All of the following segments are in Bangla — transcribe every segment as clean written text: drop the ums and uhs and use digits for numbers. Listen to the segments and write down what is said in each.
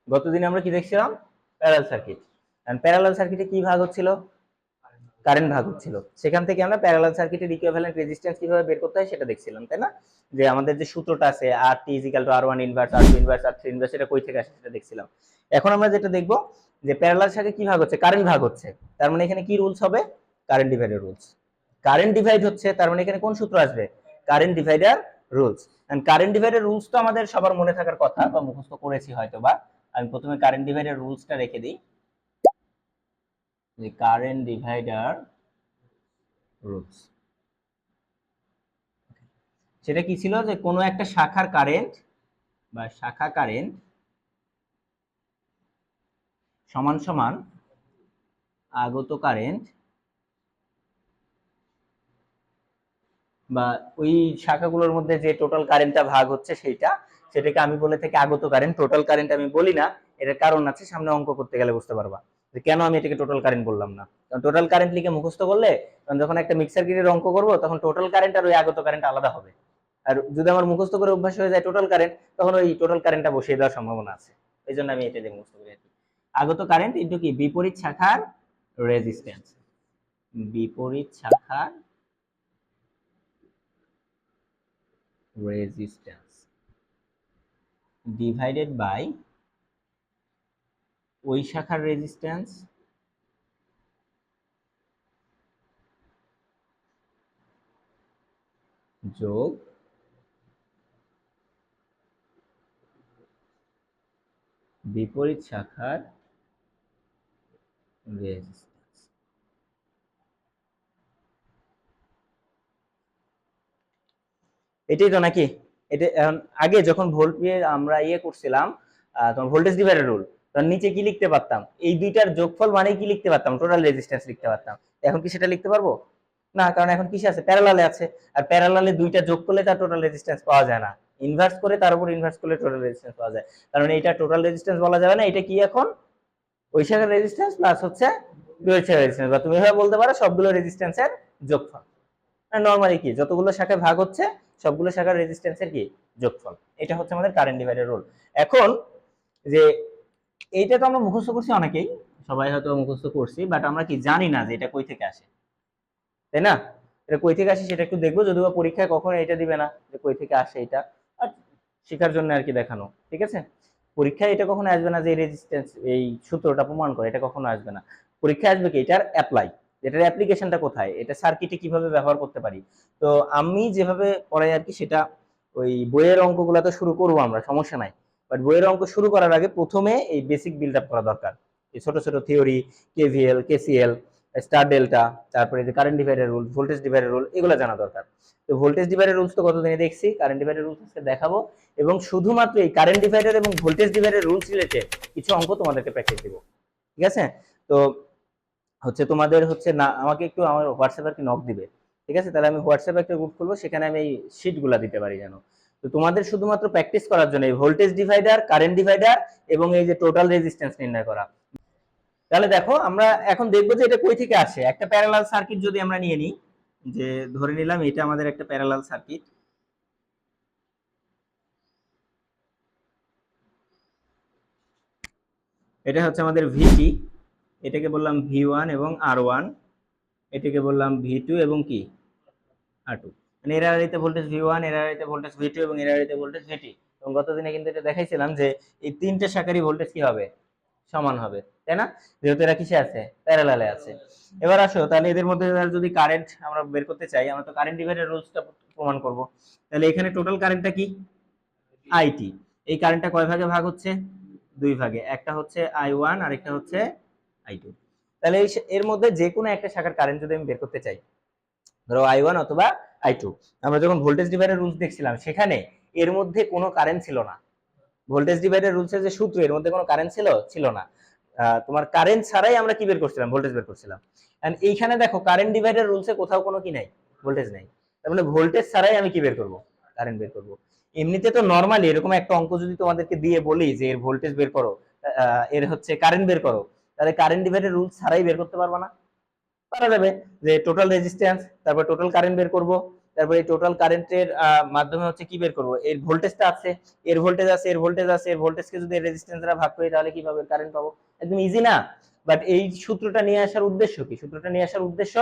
গতদিনে আমরা কি দেখছিলাম? Parallel circuit. এন্ড প্যারালাল সার্কিটে কি ভাগ হচ্ছিল? কারেন্ট ভাগ হচ্ছিল। সেখান থেকে আমরা প্যারালাল সার্কিটের ইকুইভ্যালেন্ট রেজিস্ট্যান্স কিভাবে বের করতে হয় সেটা দেখছিলাম, তাই না? যে আমাদের যে সূত্রটা আছে RT R1 inverse R2 inverse R3 inverse, এটা কই থেকে আসে সেটা দেখছিলাম। এখন আমরা যেটা দেখব যে প্যারালাল সার্কিট কি ভাগ হচ্ছে? কারেন্ট ভাগ হচ্ছে। তার মানে এখানে কি রুলস হবে? Current divider rules. Current divide হচ্ছে, তার মানে এখানে কোন সূত্র আসবে? Current divider rules. And current divider rules তো আমাদের সবার মনে থাকার কথা বা মুখস্থ করেছি হয়তোবা। আমি প্রথমে কারেন্ট ডিভাইডার রুলসটা রেখে দিই, যে কারেন্ট ডিভাইডার রুলস। সেটা কি ছিল? যে কোনো একটা শাখার কারেন্ট বা শাখা কারেন্ট সমান সমান আগত কারেন্ট, বা ওই শাখাগুলোর মধ্যে যে টোটাল কারেন্টটা ভাগ হচ্ছে সেটাকে আমি বলে থাকি আগত কারেন্ট। টোটাল কারেন্ট আমি বলি না, এটার কারণ আছে, সামনে অঙ্ক করতে গেলে বুঝতে পারবা যে কেন আমি এটাকে টোটাল কারেন্ট বললাম না। কারণ টোটাল কারেন্ট লিখে মুখস্থ করলে যখন একটা মিক্সার সার্কিটের অঙ্ক করব তখন টোটাল কারেন্ট আর ওই আগত কারেন্ট আলাদা হবে। আর যদি আমার মুখস্থ করে অভ্যাস হয়ে যায় টোটাল কারেন্ট, তখন ওই টোটাল কারেন্টটা বসিয়ে দেওয়ার সম্ভাবনা আছে। এই জন্য আমি এটা দিয়ে মুখস্থ করি আর কি। আগত কারেন্ট ইন্টু কি? বিপরীত শাখার রেজিস্ট্যান্স। বিপরীত শাখার রেজিস্ট্যান্স ডিভাইডেড বাই ওই শাখার রেজিস্ট্যান্স যোগ বিপরীত শাখার রেজিস্ট্যান্স। এটাই তো নাকি? এটা আগে যখন ভোল্ট দিয়ে আমরা করছিলাম, তখন ভোল্টেজ ডিভাইডার রুল, তখন নিচে কি লিখতে পারতাম? এই দুইটার যোগফল মানে কি লিখতে পারতাম? টোটাল রেজিস্ট্যান্স লিখতে পারতাম। এখন কি সেটা লিখতে পারবো? না, কারণ এখন কিসে আছে? প্যারালালে আছে। আর প্যারালালে দুইটা যোগ করলে তার টোটাল রেজিস্ট্যান্স পাওয়া যায় না। ইনভার্স করে তার উপর ইনভার্স করলে টোটাল রেজিস্ট্যান্স পাওয়া যায়। কারণ এটা টোটাল রেজিস্ট্যান্স বলা যাবে না। এটা কি এখন? ওই শাখার রেজিস্ট্যান্স প্লাস হচ্ছে বিপরীত শাখার রেজিস্ট্যান্স, বা তুমি এভাবে বলতে পারো সবগুলো রেজিস্ট্যান্সের যোগফল। নরমালি কি যতগুলো শাখায় ভাগ হচ্ছে সবগুলো শাখার রেজিস্ট্যান্সের কি? যোগফল। এটা হচ্ছে আমাদের কারেন্ট ডিভাইডার রুল। এখন যে এইটা তো আমরা মুখস্থ করছি অনেকেই, সবাই হয়তো মুখস্থ করছি, বাট আমরা কি জানি না যে এটা কই থেকে আসে, তাই না? এটা কই থেকে আসে সেটা একটু দেখবো, যদিও পরীক্ষায় কখনো এটা দিবে না যে কই থেকে আসে এটা, আর শেখার জন্য আর কি দেখানো, ঠিক আছে? পরীক্ষায় এটা কখনো আসবে না যে রেজিস্ট্যান্স এই সূত্রটা প্রমাণ করে, এটা কখনো আসবে না। পরীক্ষায় আসবে কি? এটার অ্যাপ্লাই, এটার অ্যাপ্লিকেশনটা কোথায়, এটা সার্কিটে কিভাবে ব্যবহার করতে পারি। তো আমি যেভাবে পড়াই আর কি, সেটা ওই বইয়ের অঙ্কগুলো তো শুরু করবো আমরা, সমস্যা নাই। বাট বইয়ের অঙ্ক শুরু করার আগে প্রথমে এই বেসিক বিল্ড আপ করা দরকার। এই ছোট ছোট theory, KVL, KCL, star delta, তারপরে যে current divider rule, voltage divider rule, এগুলো জানা দরকার। তো ভোল্টেজ ডিভাইডার রুলস তো কতদিনে দেখছি, কারেন্ট ডিভাইডার রুলস আজকে দেখাবো। এবং শুধুমাত্র এই কারেন্ট ডিভাইডার এবং ভোল্টেজ ডিভাইডার রুলস রিলেটেড কিছু অঙ্ক তোমাদেরকে প্র্যাকটিস দিব, ঠিক আছে? তো হচ্ছে তোমাদের হচ্ছে না, আমাকে একটু আমার হোয়াটসঅ্যাপে আর কি নক দিবে, ঠিক আছে? তাহলে আমি হোয়াটসঅ্যাপে একটা গ্রুপ খুলবো, সেখানে আমি এই শিটগুলো দিতে পারি যেন। তো তোমাদের শুধুমাত্র প্র্যাকটিস করার জন্য এই ভোল্টেজ ডিভাইডার, কারেন্ট ডিভাইডার এবং এই যে টোটাল রেজিস্ট্যান্স নির্ণয় করা। তাহলে দেখো আমরা এখন দেখবো যে এটা কই থেকে আসে। একটা প্যারালাল সার্কিট যদি আমরা নিয়ে নিই, যে ধরে নিলাম এটা আমাদের একটা প্যারালাল সার্কিট, এটা হচ্ছে আমাদের ভিটি, এটাকে বললাম ভি1 এবং আর1, এটাকে বললাম ভি2 এবং কি আর2। মানে এর আড়াইতে ভোল্টেজ ভি1, এর আড়াইতে ভোল্টেজ ভি2 এবং এর আড়াইতে ভোল্টেজ ভিটি। এবং গতদিনে কিন্তু এটা দেখাইছিলাম যে এই তিনটে শাখারই ভোল্টেজ কি হবে? সমান হবে, তাই না? যেহেতু এরা কিসে আছে? প্যারালালে আছে। এবার আসো তাহলে এদের মধ্যে যদি কারেন্ট আমরা বের করতে চাই, আমরা তো কারেন্ট ডিভাইডার রুলসটা প্রমাণ করব। তাহলে এখানে টোটাল কারেন্টটা কি? আইটি। এই কারেন্টটা কয় ভাগে ভাগ হচ্ছে? দুই ভাগে, একটা হচ্ছে I1 আর একটা হচ্ছে I2। তাহলে এর মধ্যে যে কোনো একটা শাখার কারেন্ট যদি আমি বের করতে চাই, ধরো I1 অথবা I2, আমরা যখন ভোল্টেজ ডিভাইডার রুলস দেখছিলাম সেখানে এর মধ্যে কোনো কারেন্ট ছিল না। ভোল্টেজ ডিভাইডার রুলসের যে সূত্র, এর মধ্যে কোনো কারেন্ট ছিল না। তোমার কারেন্ট ছাড়াই আমরা কি বের করছিলাম? ভোল্টেজ বের করছিলাম। এন্ড এইখানে দেখো কারেন্ট ডিভাইডার রুলসে কোথাও কোনো কি নাই? ভোল্টেজ নাই। তার মানে ভোল্টেজ ছাড়াই আমি কি বের করব? কারেন্ট বের করব। এমনিতে তো নরমালি এরকম একটা অঙ্ক যদি তোমাদেরকে দিয়ে বলি যে এর ভোল্টেজ বের করো, এর হচ্ছে কারেন্ট বের করো, তাহলে কারেন্ট ডিভাইডার রুলস ছাড়াই বের করতে পারবা না? পারা যাবে। যে টোটাল রেজিস্ট্যান্স, তারপর টোটাল কারেন্ট বের করব, তারপরে টোটাল কারেন্টের মাধ্যমে হচ্ছে কি বের করব, এর ভোল্টেজটা আছে, এর ভোল্টেজ আছে, এর ভোল্টেজ আছে, এর ভোল্টেজকে যদি রেজিস্ট্যান্স দ্বারা ভাগ করি তাহলে কিভাবে কারেন্ট পাবো, একদম ইজি না। বাট এই সূত্রটা নিয়ে আসার উদ্দেশ্য কি, সূত্রটা নিয়ে আসার উদ্দেশ্য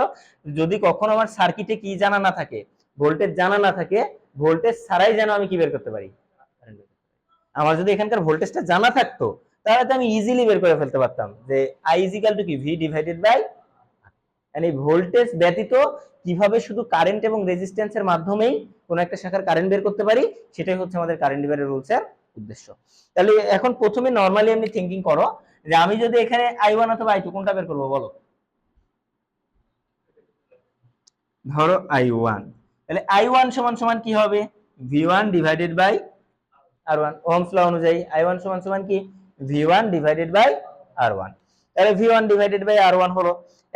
যদি কখনো আমার সার্কিটে কি জানা না থাকে, ভোল্টেজ জানা না থাকে, ভোল্টেজ ছাড়াই যেন আমি কি বের করতে পারি, আমার যদি এখানকার ভোল্টেজটা জানা থাকতো তাহলে তো আমি ইজিলি বের করে ফেলতে পারতাম যে আই ইজ ইকুয়াল টু কি ভি ডিভাইডেড বাই, মানে ভোল্টেজ ব্যতীত কিভাবে শুধু কারেন্ট এবং রেজিস্ট্যান্সের মাধ্যমেই কোন একটা শাখার কারেন্ট বের করতে পারি, সেটাই হচ্ছে আমাদের কারেন্ট ডিভাইডার রুলসের উদ্দেশ্য। তাহলে এখন প্রথমে নরমালি এমনি থিংকিং করো যে আমি যদি এখানে I1 অথবা I2 কোনটা বের করব বলো, ধরো I1, তাহলে I1 সমান সমান কি হবে, V1 divided by R1, Ohm's law অনুযায়ী I1 সমান সমান কি V1 ডিভাইডেড বাই R1, তাহলে V1 ডিভাইডেড বাই R1 হলো।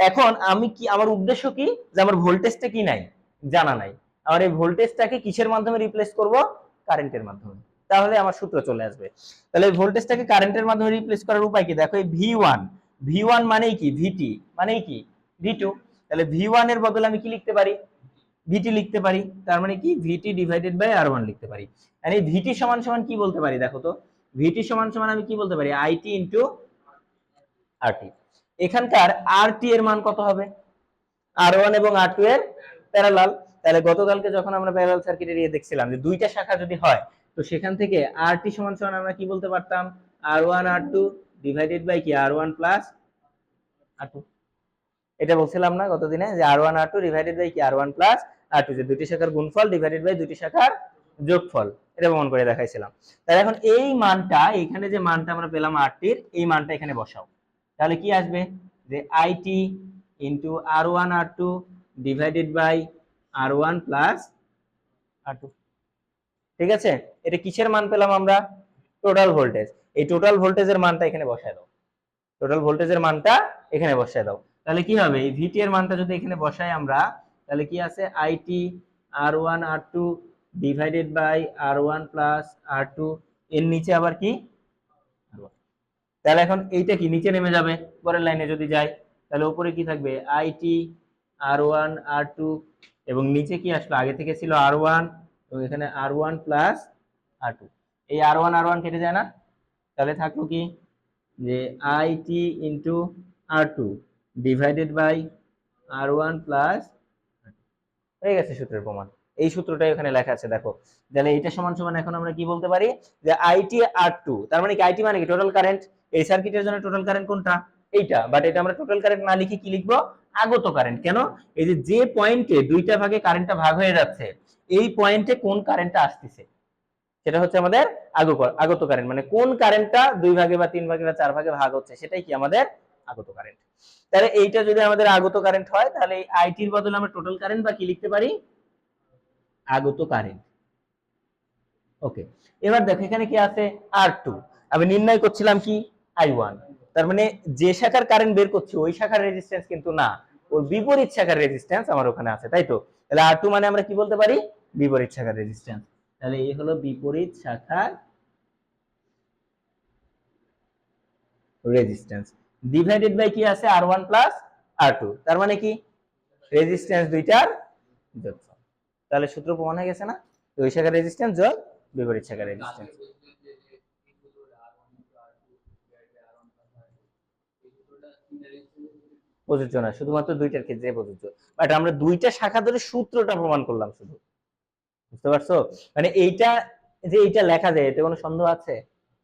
এখন আমি কি, আমার উদ্দেশ্য কি যে আমার ভোল্টেজটা কি নাই, জানা নাই, আমার এই ভোল্টেজটাকে কিসের মাধ্যমে রিপ্লেস করব, কারেন্টের মাধ্যমে, তাহলে আমার সূত্র চলে আসবে। তাহলে এই ভোল্টেজটাকে কারেন্টের মাধ্যমে রিপ্লেস করার উপায় কি, দেখো এই V1, V1 মানেই কি VT, মানেই কি V2, তাহলে V1 এর বদলে আমি কি লিখতে পারি, ভিটি লিখতে পারি, তার মানে কি ভিটি ডিভাইডেড বাই আর1 লিখতে পারি। আর এই ভিটি সমান সমান কি বলতে পারি, দেখো তো ভিটি সমান সমান আমি কি বলতে পারি, আইটি ইনটু আরটি। এখানকার আরটি এর মান কত হবে, আর1 এবং আর2 এর প্যারালাল। তাহলে গতকালকে যখন আমরা প্যারালাল সার্কিটের ইয়ে দেখছিলাম যে দুইটা শাখা যদি হয় তো সেখান থেকে আরটি সমান সমান আমরা কি বলতে পারতাম, আর1 আর2 ডিভাইডেড বাই কি আর1 প্লাস আর2, এটা বলছিলাম না গতদিনে যে আর1 আর2 ডিভাইডেড বাই কি আর1 প্লাস আর2, যে দুটি শাখার গুণফল ডিভাইডেড বাই দুটি শাখার যোগফল, এটা প্রমাণ করে দেখাইছিলাম। তাহলে এখন এই মানটা, এখানে যে মানটা আমরা পেলাম আরটির, এই মানটা এখানে বসাও, তাহলে কি আসবে যে IT into R one R two divided by R one plus R two, ঠিক আছে। এটা কিসের মান পেলাম আমরা, টোটাল ভোল্টেজ, এই টোটাল ভোল্টেজের মানটা এখানে বসায় দাও, টোটাল ভোল্টেজের মানটা এখানে বসায় দাও, তাহলে কি হবে এই ভিটি এর মানটা যদি এখানে বসাই আমরা, তাহলে কি আছে IT R one R two divided by R one plus R two, এর নিচে আবার কি R1, তাহলে এখন এইটা কি নিচে নেমে যাবে, পরের লাইনে যদি যাই তাহলে উপরে কি থাকবে আইটি আর1 আর2, এবং নিচে কি আসলো, আগে থেকে ছিল আর1 এবং এখানে আর1 প্লাস আর2, এই আর1 আর1 কেটে যায় না, তাহলে থাকলো কি যে IT into R two divided by R one plus, হয়ে গেছে সূত্রের প্রমাণ। এই সূত্রটাই এখানে লেখা আছে দেখো, তাহলে এইটা সমান সমান এখন আমরা কি বলতে পারি যে আইটি আর2, তার মানে কি আইটি মানে কি টোটাল কারেন্ট, এই সার্কিটের জন্য টোটাল কারেন্ট কোনটা, এইটা, বাট এটা আমরা টোটাল কারেন্ট না লিখে কি লিখবো, আগত কারেন্ট। কেন, এই যে যে পয়েন্টে দুইটা ভাগে কারেন্টটা ভাগ হয়ে যাচ্ছে, এই পয়েন্টে কোন কারেন্টটা আসতেছে সেটা হচ্ছে আমাদের আগত কারেন্ট, মানে কোন কারেন্টটা দুই ভাগে বা তিন ভাগে বা চার ভাগে ভাগ হচ্ছে সেটাই কি আমাদের আগত কারেন্ট। তাহলে এইটা যদি আমাদের আগত কারেন্ট হয় তাহলে এই আইটির বদলে আমরা টোটাল কারেন্ট বা কি লিখতে পারি, আগত কারেন্ট। ওকে, এবার দেখো এখানে কি আছে আর2, আমি নির্ণয় করছিলাম কি I1, তার মানে যে শাখার কারেন্ট বের করছি ওই শাখার রেজিস্ট্যান্স কিন্তু না, ওর বিপরীত শাখার রেজিস্ট্যান্স আমার ওখানে আছে, তাই তো। তাহলে আর2 মানে আমরা কি বলতে পারি, বিপরীত শাখার রেজিস্ট্যান্স, তাহলে এই হলো বিপরীত শাখার রেজিস্ট্যান্স ডিভাইডেড বাই কি আছে আর1 প্লাস আর2, তার মানে কি রেজিস্ট্যান্স দুইটার যোগফল। তাহলে সূত্র প্রমাণ হয়ে গেছে না, ওই শাখার রেজিস্ট্যান্স যোগ বিপরীত শাখার রেজিস্ট্যান্স। প্রযোজ্য না, শুধুমাত্র দুইটার ক্ষেত্রে প্রযোজ্য, বাট আমরা দুইটা শাখা ধরে সূত্রটা প্রমাণ করলাম শুধু, বুঝতে পারছো, মানে এইটা যে এইটা লেখা যায় এতে কোনো সন্দেহ আছে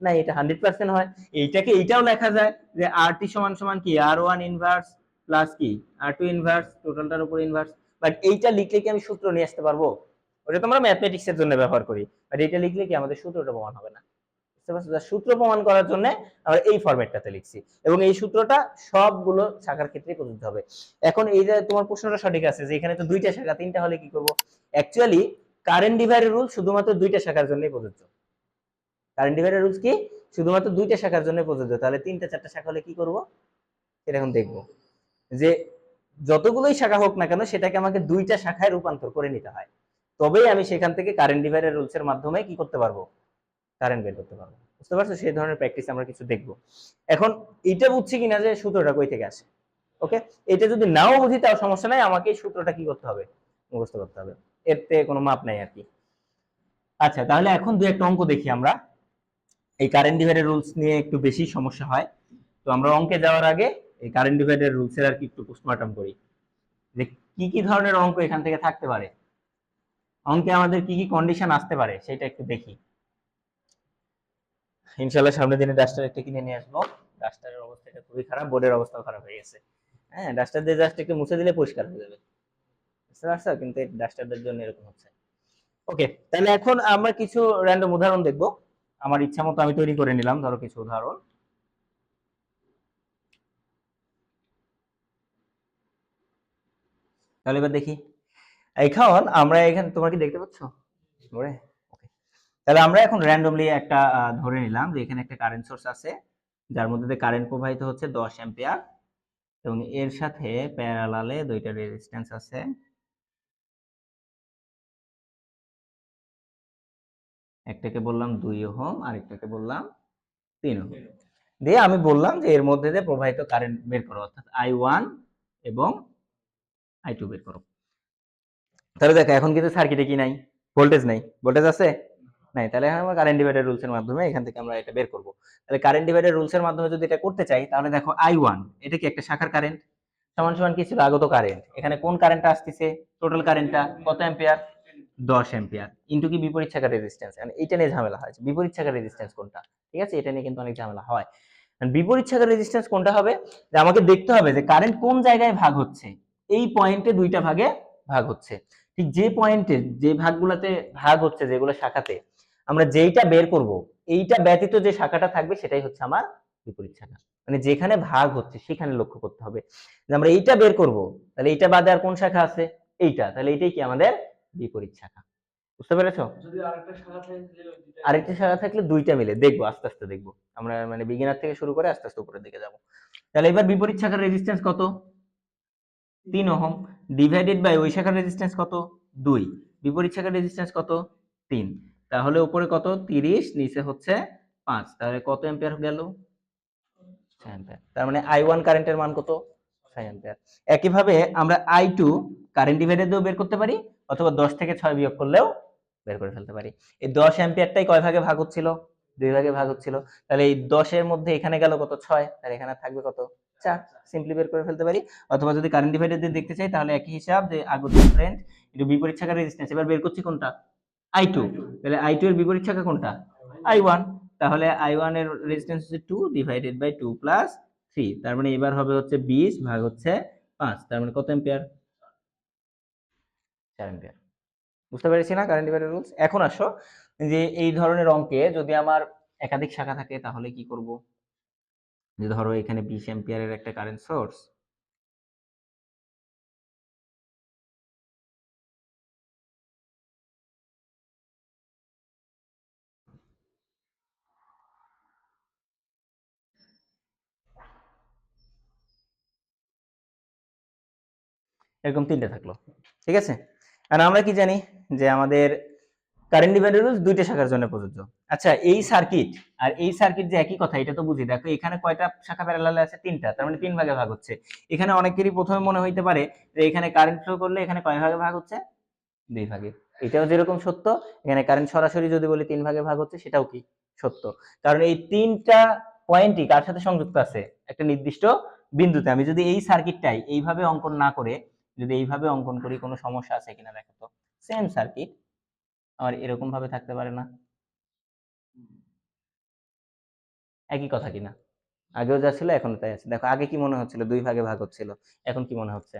না, এটা 100% হয়। এইটাকে এইটাও লেখা যায় যে আরটি সমান সমান কি আর1 ইনভার্স প্লাস কি আর2 ইনভার্স, টোটালটার উপর ইনভার্স, বাট এইটা লিখলে কি আমি সূত্র নিয়ে আসতে পারবো, ওটা তো আমরা ম্যাথমেটিক্স এর জন্য ব্যবহার করি, বাট এইটা লিখলে কি আমাদের সূত্রটা প্রমাণ হবে না, বুঝতে পারছো। সূত্র প্রমাণ করার জন্য আমরা এই ফরম্যাটটাতে লিখছি, এবং এই সূত্রটা সবগুলো শাখার ক্ষেত্রে প্রযোজ্য হবে। এখন এই যে তোমার প্রশ্নটা সঠিক আছে যে এখানে তো দুইটা শাখা, তিনটা হলে কি করব, অ্যাকচুয়ালি কারেন্ট ডিভাইডার রুল শুধুমাত্র দুইটা শাখার জন্যই প্রযোজ্য, কারেন্ট ডিভাইডার রুলস কি শুধুমাত্র দুইটা শাখার জন্য প্রযোজ্য, তাহলে তিনটা চারটা শাখা হলে কি করব এটা এখন দেখবো, যে যতগুলোই শাখা হোক না কেন সেটাকে আমাকে দুইটা শাখায় রূপান্তর করে নিতে হয়, তবেই আমি সেখান থেকে কারেন্ট ডিভাইডার রুলস এর মাধ্যমে কি করতে পারবো, কারেন্ট বের করতে পারবো, বুঝতে পারছো। সেই ধরনের প্র্যাকটিস আমরা কিছু দেখবো। এখন এটা বুঝছি কিনা যে সূত্রটা কই থেকে আসে, ওকে, এটা যদি নাও বুঝি তাও সমস্যা নাই, আমাকে এই সূত্রটা কি করতে হবে, মুখস্থ করতে হবে, এতে কোনো মাপ নাই আর কি। আচ্ছা, তাহলে এখন দু একটা অঙ্ক দেখি আমরা। এই কারেন্ট ডিভাইডের রুলস নিয়ে একটু বেশি সমস্যা হয়, তো আমরা অঙ্কে যাওয়ার আগে এই কারেন্ট ডিভাইডের রুলসের আর কি একটু পোস্টমর্টম করি, যে কি কি ধরনের অঙ্ক এখান থেকে থাকতে পারে, অঙ্কে আমাদের কি কি কন্ডিশন আসতে পারে সেটা একটু দেখি। ইনশাল্লাহ সামনের দিনে ডাস্টার একটা কিনে নিয়ে আসবো। ডাস্টারের অবস্থাটা খুবই খারাপ, বোর্ডের অবস্থাও খারাপ হয়ে গেছে। হ্যাঁ, ডাস্টার দিয়ে জাস্ট একটু মুছে দিলে পরিষ্কার হয়ে যাবে, বুঝতে পারছো? কিন্তু এই ডাস্টারদের জন্য এরকম হচ্ছে। ওকে, তাহলে এখন আমরা কিছু র্যান্ডম উদাহরণ দেখবো। আমার ইচ্ছা মতো আমি তৈরি করে নিলাম ধরো কিছু উদাহরণ। তাহলে এবার দেখি, এখন আমরা এখানে, তোমরা কি দেখতে পাচ্ছ? ওকে, তাহলে আমরা এখন র্যান্ডমলি একটা ধরে নিলাম যে এখানে একটা কারেন্ট সোর্স আছে, যার মধ্যে দিয়ে কারেন্ট প্রবাহিত হচ্ছে 10 অ্যাম্পিয়ার, এবং এর সাথে প্যারালালে দুইটা রেজিস্ট্যান্স আছে। একটাকে বললাম 2 ওহম, আরেকটাকে বললাম 3 ওহম। দিয়ে আমি বললাম যে এর মধ্যে দিয়ে প্রবাহিত কারেন্ট বের করো, অর্থাৎ I1 এবং I2 বের করো। তাহলে দেখো এখন কিন্তু সার্কিটে কি নাই, ভোল্টেজ নাই। ভোল্টেজ আছে? নাই। তাহলে আমরা কারেন্ট ডিভাইডার রুলসের মাধ্যমে এখান থেকে আমরা এটা বের করব। তাহলে কারেন্ট ডিভাইডার রুলসের মাধ্যমে যদি এটা করতে চাই, তাহলে দেখো I1 এটা কি একটা শাখার কারেন্ট, সমান সমান কি ছিল আগত কারেন্ট। এখানে কোন কারেন্টটা আসতেছে, টোটাল কারেন্টটা কত অ্যাম্পিয়ার, 10 অ্যাম্পিয়ার, ইনটু কি বিপরীত শাখার রেজিস্ট্যান্স। মানে এইটা নিয়ে ঝামেলা হয়, বিপরীত শাখার রেজিস্ট্যান্স কোনটা। ঠিক আছে, এটা নিয়ে কিন্তু অনেক ঝামেলা হয়। বিপরীত শাখার রেজিস্ট্যান্স কোনটা হবে, যে আমাকে দেখতে হবে যে কারেন্ট কোন জায়গায় ভাগ হচ্ছে। এই পয়েন্টে দুইটা ভাগে ভাগ হচ্ছে, ঠিক যে পয়েন্টে যে ভাগগুলোতে ভাগ হচ্ছে, যেগুলো শাখাতে আমরা যেইটা বের করব, এইটা ব্যতীত যে শাখাটা থাকবে সেটাই হচ্ছে আমার বিপরীত শাখা। মানে যেখানে ভাগ হচ্ছে সেখানে লক্ষ্য করতে হবে যে আমরা এইটা বের করব, তাহলে এইটা বাদে আর কোন শাখা আছে, এইটা, তাহলে এইটাই কি আমাদের বিপরীত শাখা। বুঝতে পেরেছো? যদি আরেকটা শাখা থাকলে দুইটা মিলে দেখবো, আস্তে আস্তে দেখবো আমরা, মানে বিগিনার থেকে শুরু করে আস্তে আস্তে উপরের দিকে যাব। তাহলে এবার বিপরীত শাখার রেজিস্ট্যান্স কত, 3 ওহম, ডিভাইডেড বাই ওই শাখার রেজিস্ট্যান্স কত, 2। বিপরীত শাখার রেজিস্ট্যান্স কত, 3। তাহলে উপরে কত, 30, নিচে হচ্ছে 5। তাহলে কত অ্যাম্পিয়ার গেল, 6 অ্যাম্পিয়ার। তার মানে I1 কারেন্টের মান কত, 6 অ্যাম্পিয়ার। একইভাবে আমরা I2 কারেন্ট ডিভাইডার দিয়েও বের করতে পারি, অথবা 10 থেকে 6 বিয়োগ করলেও বের করে ফেলতে পারি। এই 10 অ্যাম্পিয়ারটাই কয় ভাগে ভাগ হচ্ছিল, 2 ভাগে ভাগ হচ্ছিল। তাহলে এই 10 এর মধ্যে এখানে গেল কত, 6, আর এখানে থাকবে কত, 4। সিম্পলি বের করে ফেলতে পারি। অথবা যদি কারেন্ট ডিভাইডার দিয়ে দেখতে চাই, তাহলে একই হিসাব, যে আগত কারেন্ট একটু বিপরীত শাখার রেজিস্ট্যান্স, এবার বের করছি কোনটা, I2। তাহলে I2 এর বিপরীত শাখা কোনটা, I1। তাহলে I1 এর রেজিস্ট্যান্স হচ্ছে 2 ডিভাইডেড বাই 2 প্লাস 3। তার মানে এবার হবে হচ্ছে 20 ভাগ হচ্ছে 5। তার মানে কত অ্যাম্পিয়ার, 4 অ্যাম্পিয়ার। বুঝতে পেরেছি না কারেন্ট ডিভাইডার রুলস? এখন আসো, যে এই ধরনের অঙ্কে যদি আমার একাধিক শাখা থাকে তাহলে কি করব। যে ধরো এখানে 20 অ্যাম্পিয়ারের একটা কারেন্ট সোর্স, এরকম তিনটে থাকলো, ঠিক আছে। আর আমরা কি জানি যে আমাদের কারেন্ট ডিভাইডার রুলস দুইটা শাখার জন্য প্রযোজ্য। আচ্ছা, এই সার্কিট আর এই সার্কিট যে একই কথা, এটা তো বুঝি। দেখো এখানে কয়টা শাখা প্যারালালে আছে, 3টা, তার মানে 3 ভাগে ভাগ হচ্ছে। এখানে অনেকেরই প্রথমে মনে হইতে পারে যে এখানে কারেন্ট ফ্লো করলে এখানে কয় ভাগে ভাগ হচ্ছে, 2 ভাগে। এটাও যেরকম সত্য, এখানে কারেন্ট সরাসরি যদি বলি 3 ভাগে ভাগ হচ্ছে, সেটাও কি সত্য। কারণ এই 3টা পয়েন্টই কার সাথে সংযুক্ত আছে, একটা নির্দিষ্ট বিন্দুতে। আমি যদি এই সার্কিটটাই এইভাবে অঙ্কন না করে যদি এইভাবে অঙ্কন করি, কোনো সমস্যা আছে কিনা দেখো তো। সেম সার্কিট আমার এরকম ভাবে থাকতে পারে না, একই কথা কিনা? আগেও যা ছিল এখনো তাই আছে। দেখো আগে কি মনে হচ্ছিল, 2 ভাগে ভাগ হচ্ছিল, এখন কি মনে হচ্ছে,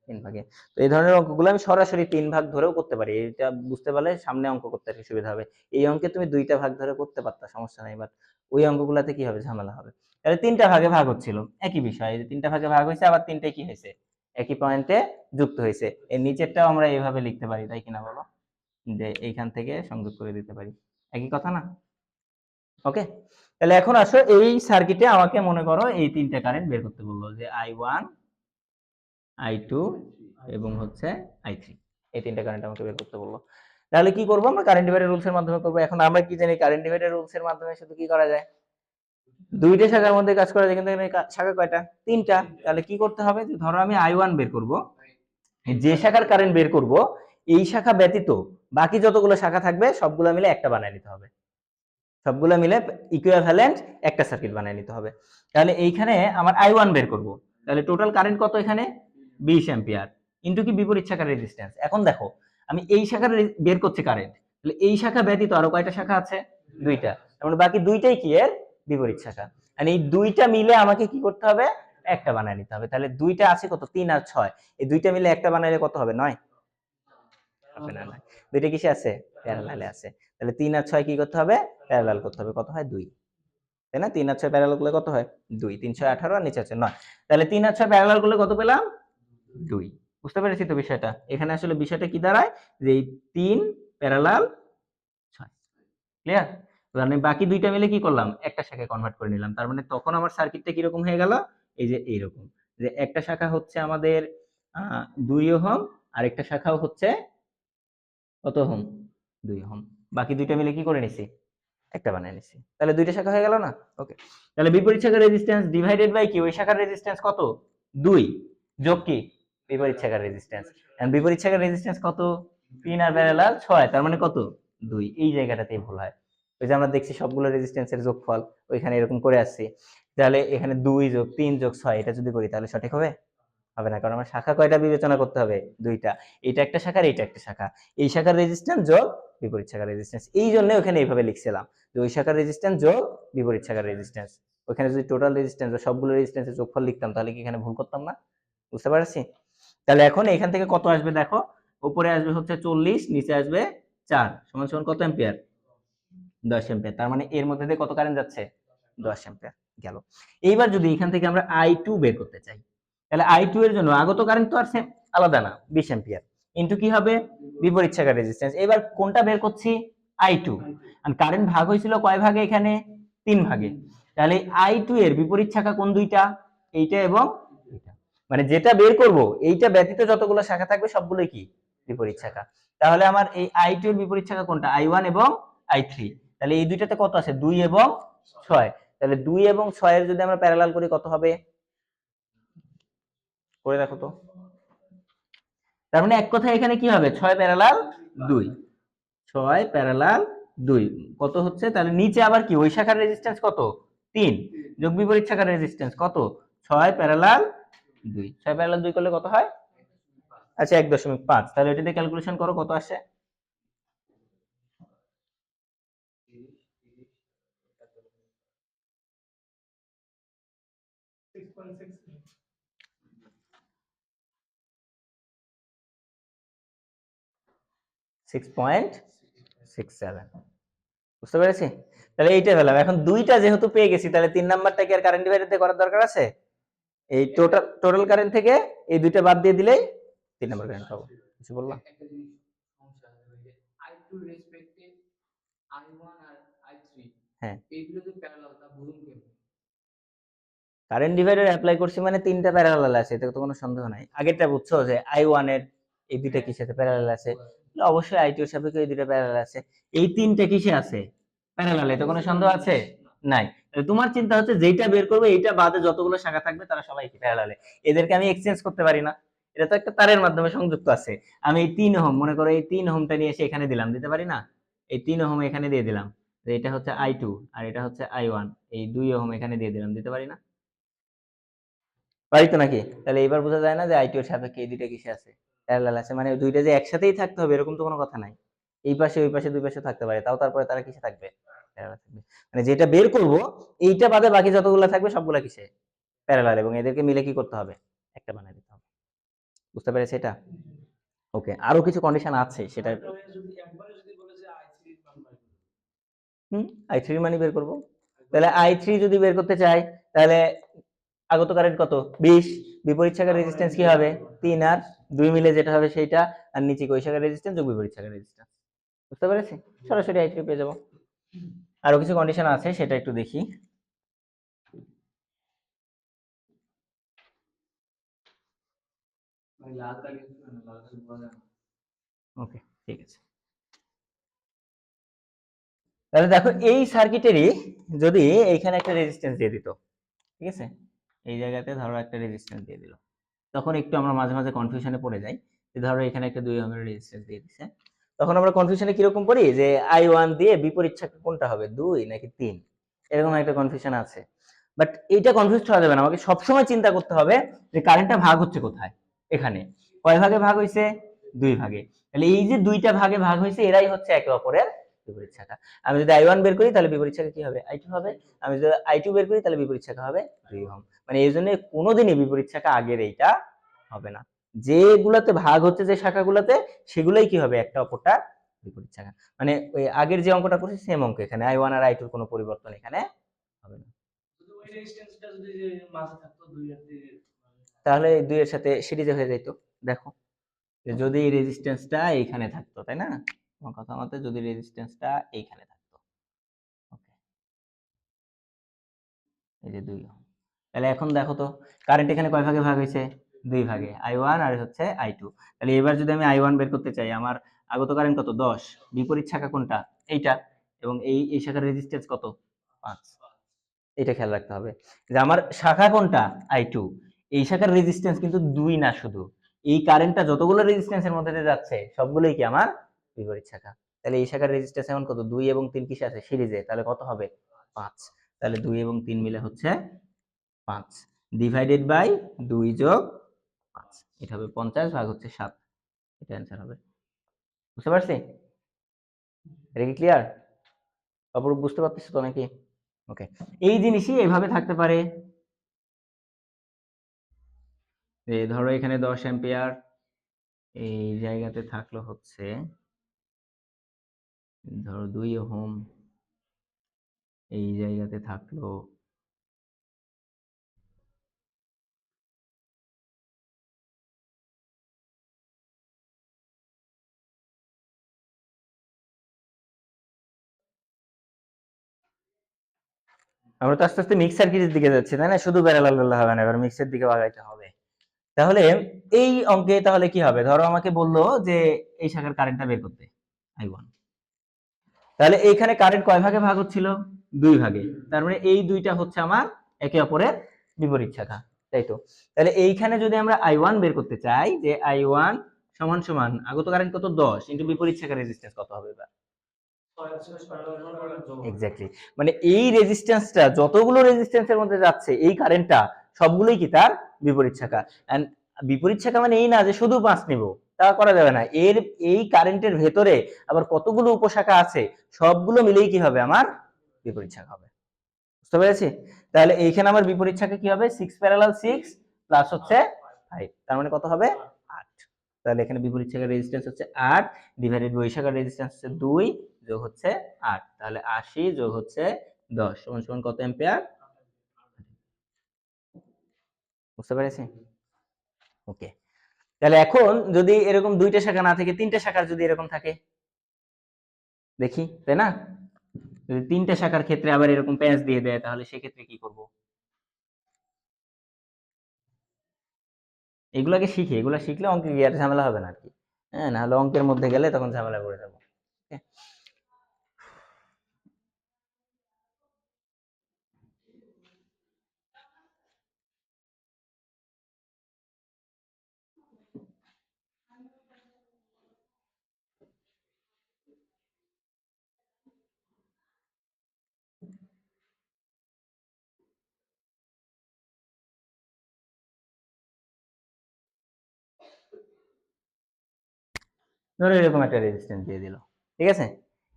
3 ভাগে। তো এই ধরনের অঙ্কগুলো আমি সরাসরি 3 ভাগ ধরেও করতে পারি, এটা বুঝতে পারলে সামনে অঙ্ক করতে আর কি সুবিধা হবে। এই অঙ্কে তুমি 2টা ভাগ ধরে করতে পারতা, সমস্যা নাই, বাট ওই অঙ্কগুলাতে কি হবে, ঝামেলা হবে। তাহলে 3টা ভাগে ভাগ হচ্ছিল, একই বিষয়। এই যে 3টা ভাগে ভাগ হয়েছে, আবার 3টাই কি হয়েছে, একই পয়েন্টে যুক্ত হয়েছে। এর নিচেরটাও আমরা এইভাবে লিখতে পারি, তাই কিনা বলো, যে এইখান থেকে সংযোগ করে দিতে পারি, একই কথা না? ওকে, তাহলে এখন আসো, এই সার্কিটে আমাকে মনে করো এই 3টে কারেন্ট বের করতে বললো, যে I1, I2 এবং হচ্ছে I3। এই 3টে কারেন্ট আমাকে বের করতে বললো। তাহলে কি করব, আমরা কারেন্ট ডিভাইডার রুলস এর মাধ্যমে করব। এখন আমরা কি জানি, কারেন্ট ডিভাইডার রুলস এর মাধ্যমে শুধু কি করা যায়, দুইটা শাখার মধ্যে কাজ করা যায়, কিন্তু এখানে শাখা কয়টা, 3টা। তাহলে কি করতে হবে, যে ধরো আমি I1 বের করব, যে শাখার কারেন্ট বের করব এই শাখা ব্যতীত বাকি যতগুলো শাখা থাকবে সবগুলো মিলে একটা বানায় নিতে হবে, সবগুলো মিলে ইকুইভ্যালেন্ট একটা সার্কিট বানায় নিতে হবে। তাহলে এইখানে আমার I1 বের করব, তাহলে টোটাল কারেন্ট কত এখানে 20 অ্যাম্পিয়ার ইনটু কি বিপরীত শাখার রেজিস্ট্যান্স। এখন দেখো আমি এই শাখার বের করছি কারেন্ট, তাহলে এই শাখা ব্যতীত আরো কয়টা শাখা আছে, দুইটা, তার মানে বাকি দুইটাই কি এর বিপরীত শাখা। আর এই দুইটা মিলে আমাকে কি করতে হবে, একটা বানায় নিতে হবে। তাহলে দুইটা আছে কত, 3 আর 6, এই দুইটা মিলে একটা বানাইলে কত হবে, 9 হবে না, নয়, দুইটা কিসে আছে, প্যারালালে আছে। তাহলে 3 আর 6 কি করতে হবে, প্যারালাল করতে হবে, কত হয় 2, তাই না? 3 আর 6 প্যারালাল করলে কত হয় 2, 3 6 18 আর নিচে আছে 9, তাহলে 3 আর 6 প্যারালাল করলে কত পেলাম, 2। বুঝতে পেরেছি তো বিষয়টা? এখানে আসলে বিষয়টা কি দাঁড়ায় যে এই 3 প্যারালাল 6, ক্লিয়ার? মানে বাকি দুইটা মিলে কি করলাম, একটা শাখায় কনভার্ট করে নিলাম। তার মানে তখন আমার সার্কিটটা কি রকম হয়ে গেল, এই যে এইরকম, যে একটা শাখা হচ্ছে আমাদের 2 ওহম, আরেকটা শাখাও হচ্ছে কত ওহম, 2 ওহম, বাকি দুইটা মিলে কি করে নিছি, একটা বানায় নিছি। তাহলে দুইটা শাখা হয়ে গেল না? ওকে, তাহলে বিপরীত শাখার রেজিস্ট্যান্স ডিভাইডেড বাই কি, ওই শাখার রেজিস্ট্যান্স কত, 2 যোগ কি বিপরীত শাখার রেজিস্ট্যান্স, এন্ড বিপরীত শাখার রেজিস্ট্যান্স কত, 3 আর প্যারালাল 6, তার মানে কত 2। এই জায়গাটাতেই ভুল হয়, ওই যে আমরা দেখছি সবগুলো রেজিস্ট্যান্সের যোগফল ওইখানে এরকম করে আসছি, তাহলে এখানে 2 যোগ 3 যোগ 6 এটা যদি করি তাহলে সঠিক হবে, হবে না, কারণ আমার শাখা কয়টা বিবেচনা করতে হবে, দুইটা, এটা একটা শাখা আর এটা একটা শাখা, এই শাখার রেজিস্ট্যান্স যোগ বিপরীত শাখার রেজিস্ট্যান্স, এই জন্য ওখানে এইভাবে লিখছিলাম যে ওই শাখার রেজিস্ট্যান্স যোগ বিপরীত শাখার রেজিস্ট্যান্স। ওখানে যদি টোটাল রেজিস্ট্যান্স বা সবগুলো রেজিস্ট্যান্সের যোগফল লিখতাম তাহলে কি এখানে ভুল করতাম না? বুঝতে পারছি? তাহলে এখন এখান থেকে কত আসবে দেখো, উপরে আসবে হচ্ছে 40, নিচে আসবে 4, সমান সমান কত অ্যাম্পিয়ার, 10 অ্যাম্পিয়ার। তার মানে এর মধ্যে দিয়ে কত কারেন্ট যাচ্ছে, 10 অ্যাম্পিয়ার গেল। এইবার যদি এখান থেকে আমরা I2 বের করতে চাই, তাহলে I2 এর জন্য আগত কারেন্ট তো আর সেম আলাদা না, 20 অ্যাম্পিয়ার ইনটু কি হবে বিপরীত শাখার রেজিস্ট্যান্স। এবার কোনটা বের করছি, I2, আর কারেন্ট ভাগ হয়েছিল কয় ভাগে, এখানে 3 ভাগে, তাহলে I2 এর বিপরীত শাখা কোন দুইটা, এইটা এবং এইটা, মানে যেটা বের করব এইটা ব্যতীত যতগুলো শাখা থাকবে সবগুলোই কি বিপরীত শাখা। তাহলে আমার এই I2 এর বিপরীত শাখা কোনটা, I1 এবং I3, তাহলে এই দুইটাতে কত আছে, 2 এবং 6, তাহলে 2 এবং 6 এর যদি আমরা প্যারালাল করি কত হবে, করে দেখো তো। তার মানে এক কথায় এখানে কি হবে, 6 প্যারালাল 2, 6 প্যারালাল 2 কত হচ্ছে, তাহলে নিচে আবার কি ওই শাখার রেজিস্ট্যান্স কত, 3 যোগ বিপরীত শাখার রেজিস্ট্যান্স কত, 6 প্যারালাল 2, 6 প্যারালাল 2 করলে কত হয়, আচ্ছা 1.5, তাহলে এটা দিয়ে ক্যালকুলেশন করো কত আসে, 6.67। বুঝতে পেরেছি? তাহলে এইটা পেলাম। এখন দুইটা যেহেতু পেয়ে গেছি তাহলে 3 নাম্বারটা কি আর কারেন্ট ডিভাইডার দিয়ে করার দরকার আছে? এই টোটাল কারেন্ট থেকে এই দুইটা বাদ দিয়ে দিলেই 3 নাম্বার কারেন্ট পাবো। কিছু বললাম? একটা জিনিস সমস্যা আছে ভাই, যে I2 রেসপেক্টে I1 আর I3, হ্যাঁ, এইগুলো তো প্যারালাল, তা বুঝুন কেমনে? কারেন্ট ডিভাইডার অ্যাপ্লাই করছি মানে তিনটা প্যারালাল আছে, এতে তো কোনো সন্দেহ নাই। আগেরটা বুঝছো যে I1 এর এই দুইটা কিসের সাথে প্যারালাল আছে, অবশ্যই I2 এর সাপেক্ষে এই দুইটা প্যারালাল আছে, এই তিনটা কিসে আছে, প্যারালাল, এতে কোনো সন্দেহ আছে নাই। তাহলে তোমার চিন্তা হচ্ছে যেটা বের করবে এইটা বাদে যতগুলো শাখা থাকবে তারা সবাই কি প্যারালালে, এদেরকে আমি এক্সচেঞ্জ করতে পারি না, এটা তো একটা তারের মাধ্যমে সংযুক্ত আছে। আমি এই 3 ওহম, মনে করো এই 3 ওহমটা নিয়ে এসে এখানে দিলাম, দিতে পারি না, এই 3 ওহম এখানে দিয়ে দিলাম, এটা হচ্ছে I2 আর এটা হচ্ছে I1, এই 2 ওহম এখানে দিয়ে দিলাম, দিতে পারি না, পারি তো নাকি? তাহলে এবার বোঝা যায় না যে I2 এর সাপেক্ষে এই দুইটা কিসে আছে, প্যারালাল আছে, মানে দুইটা যে একসাথেই থাকতে হবে এরকম তো কোনো কথা নাই, এই পাশে ওই পাশে দুই পাশে থাকতে পারে, তাও তারপরে তারা কিসে থাকবে, প্যারালাল থাকবে। মানে যেটা বের করব এইটা বাদে বাকি যতগুলো থাকবে সবগুলা কিসে, প্যারালাল, এবং এদেরকে মিলে কি করতে হবে, একটা বানিয়ে দিতে হবে। বুঝতে পেরেছি এটা? ওকে, আরো কিছু কন্ডিশন আছে সেটা, I3 এর মানি বের করব। তাহলে I3 যদি বের করতে চাই তাহলে আগত কারেন্ট কত, 20, বিপরীত শাখার রেজিস্ট্যান্স কি হবে, 3 আর 2 মিলে যেটা হবে সেইটা, আর নিচে ওই শাখার রেজিস্ট্যান্স যোগ বিপরীত শাখার রেজিস্ট্যান্স। বুঝতে পেরেছি? সরাসরি I3 পেয়ে যাব। আরো কিছু কন্ডিশন আছে সেটা একটু দেখি। ওকে, ঠিক আছে। তাহলে দেখো এই সার্কিটেরই যদি এইখানে একটা রেজিস্ট্যান্স দিয়ে দিত, ঠিক আছে, এই জায়গাতে ধরো একটা রেজিস্ট্যান্স দিয়ে দিল, তখন একটু আমরা মাঝে মাঝে কনফিউশনে পড়ে যাই ধরো এখানে একটা 2 ওহমের রেজিস্ট্যান্স দিয়ে দিছে, তখন আমরা কনফিউশনে কিরকম পড়ি যে I1 দিয়ে বিপরীত শাখা কোনটা হবে, 2 নাকি 3, এরকম একটা কনফিউশন আছে। বাট এইটা কনফিউজ হওয়া যাবে না, আমাকে সবসময় চিন্তা করতে হবে যে কারেন্টটা ভাগ হচ্ছে কোথায়। এখানে কয় ভাগে ভাগ হয়েছে, 2 ভাগে। তাহলে এই যে দুইটা ভাগে ভাগ হয়েছে এরাই হচ্ছে একে অপরের বিপরীত শাখা। আমি যদি I1 বের করি তাহলে বিপরীত শাখা কি হবে, I2 হবে। আমি যদি I2 বের করি তাহলে বিপরীত শাখা হবে 2 ওহম। মানে এই জন্য কোনোদিনই বিপরীত শাখা আগের এইটা হবে না। যেগুলাতে ভাগ হচ্ছে যে শাখাগুলোতে, সেগুলাই কি হবে, একটা অপরটা বিপরীত শাখা। মানে ওই আগের যে অঙ্কটা করছি সেম অঙ্ক, এখানে I1 আর I2 এর কোনো পরিবর্তন এখানে হবে না। ওই রেজিস্ট্যান্সটা যদি যে মাঝে থাকতো 2 এর দিয়ে, তাহলে 2 এর সাথে সিরিজে হয়ে যাইতো। দেখো যে যদি এই রেজিস্ট্যান্সটা এইখানে থাকতো, তাই না, আমার কথা মতে যদি রেজিস্ট্যান্সটা এইখানে থাকতো, ওকে, এই যে 2 ওহম। তাহলে এখন দেখো তো কারেন্ট এখানে কয় ভাগে ভাগ হয়েছে, 2 ভাগে, I1 আর হচ্ছে I2। তাহলে এবার যদি আমি I1 বের করতে চাই, আমার আগত কারেন্ট কত, 10, বিপরীত শাখা কোনটা, এইটা, এবং এই শাখার রেজিস্ট্যান্স কত, 5। এটা খেয়াল রাখতে হবে যে আমার শাখা কোনটা, I2, এই শাখার রেজিস্ট্যান্স কিন্তু 2 না, শুধু এই কারেন্টটা যতগুলো রেজিস্ট্যান্সের মধ্যে দিয়ে যাচ্ছে সবগুলোই কি আমার বিপরীত শাখা। তাহলে এই শাখার রেজিস্ট্যান্স এখন কত, 2 এবং 3 কিসে আছে, সিরিজে, তাহলে কত হবে, 5। তাহলে 2 এবং 3 মিলে হচ্ছে 5, ডিভাইডেড বাই 2 যোগ 5, এটা হবে 50 ভাগ হচ্ছে 7, এটা অ্যান্সার হবে। বুঝতে পারছি? এটা কি ক্লিয়ার? অপরূপ বুঝতে পারতেছো তো নাকি? ওকে, এই জিনিসই এইভাবে থাকতে পারে। ধরো এখানে 10 অ্যাম্পিয়ার এই জায়গাতে থাকলো হচ্ছে ধরো 2 ওহম, এই জায়গাতে থাকলো আমরা তো আস্তে আস্তে মিক্স সার্কিটের দিকে যাচ্ছি, তাই না, শুধু প্যারালাল করলে হবে না, এবার মিক্সের দিকে আগাইতে হবে। তাহলে এই অঙ্কে তাহলে কি হবে, ধরো আমাকে বললো যে এই শাখার কারেন্টটা বের করতে, I1। তাহলে এইখানে কারেন্ট কয় ভাগে ভাগ হচ্ছিল, 2 ভাগে। তার মানে এই দুইটা হচ্ছে আমার একে অপরের বিপরীত শাখা, তাই তো। তাহলে এইখানে যদি আমরা I1 বের করতে চাই, যে I1 সমান সমান আগত কারেন্ট কত, 10 ইনটু বিপরীত শাখার রেজিস্ট্যান্স কত হবে এবার, এক্স্যাক্টলি। মানে এই রেজিস্ট্যান্সটা যতগুলো রেজিস্ট্যান্সের মধ্যে যাচ্ছে এই কারেন্টটা সবগুলোই কি তার বিপরীত শাখা। এন্ড বিপরীত শাখা মানে এই না যে শুধু 5 নিব, তা করা যাবে না, এর এই কারেন্টের ভেতরে আবার কতগুলো উপশাখা আছে, সবগুলো মিলেই কি হবে, আমার বিপরীত শাখা হবে। বুঝতে পেরেছি? তাহলে এইখানে আমার বিপরীত শাখা কি হবে, 6 প্যারালাল 6 প্লাস হচ্ছে 5, তার মানে কত হবে, 8। তাহলে এখানে বিপরীত শাখার রেজিস্ট্যান্স হচ্ছে 8, ডিভাইডেড বাই শাখার রেজিস্ট্যান্স হচ্ছে 2 যোগ হচ্ছে 8, তাহলে 80 যোগ হচ্ছে 10 সমান সমান কত অ্যাম্পিয়ার। বুঝতে পেরেছি? ওকে, তাহলে এখন যদি এরকম দুইটা শাখা না থাকে, তিনটা শাখার যদি এরকম থাকে, দেখি, তাই না, যদি তিনটা শাখার ক্ষেত্রে আবার এরকম প্যাচ দিয়ে দেয়, তাহলে সেক্ষেত্রে কি করব, এগুলাকে শিখি, এগুলা শিখলে অঙ্কে গিয়ে আর ঝামেলা হবে না আর কি। হ্যাঁ, না হলে অঙ্কের মধ্যে গেলে তখন ঝামেলা করে যাবো। ধরো এরকম একটা রেজিস্ট্যান্স দিয়ে দিল, ঠিক আছে,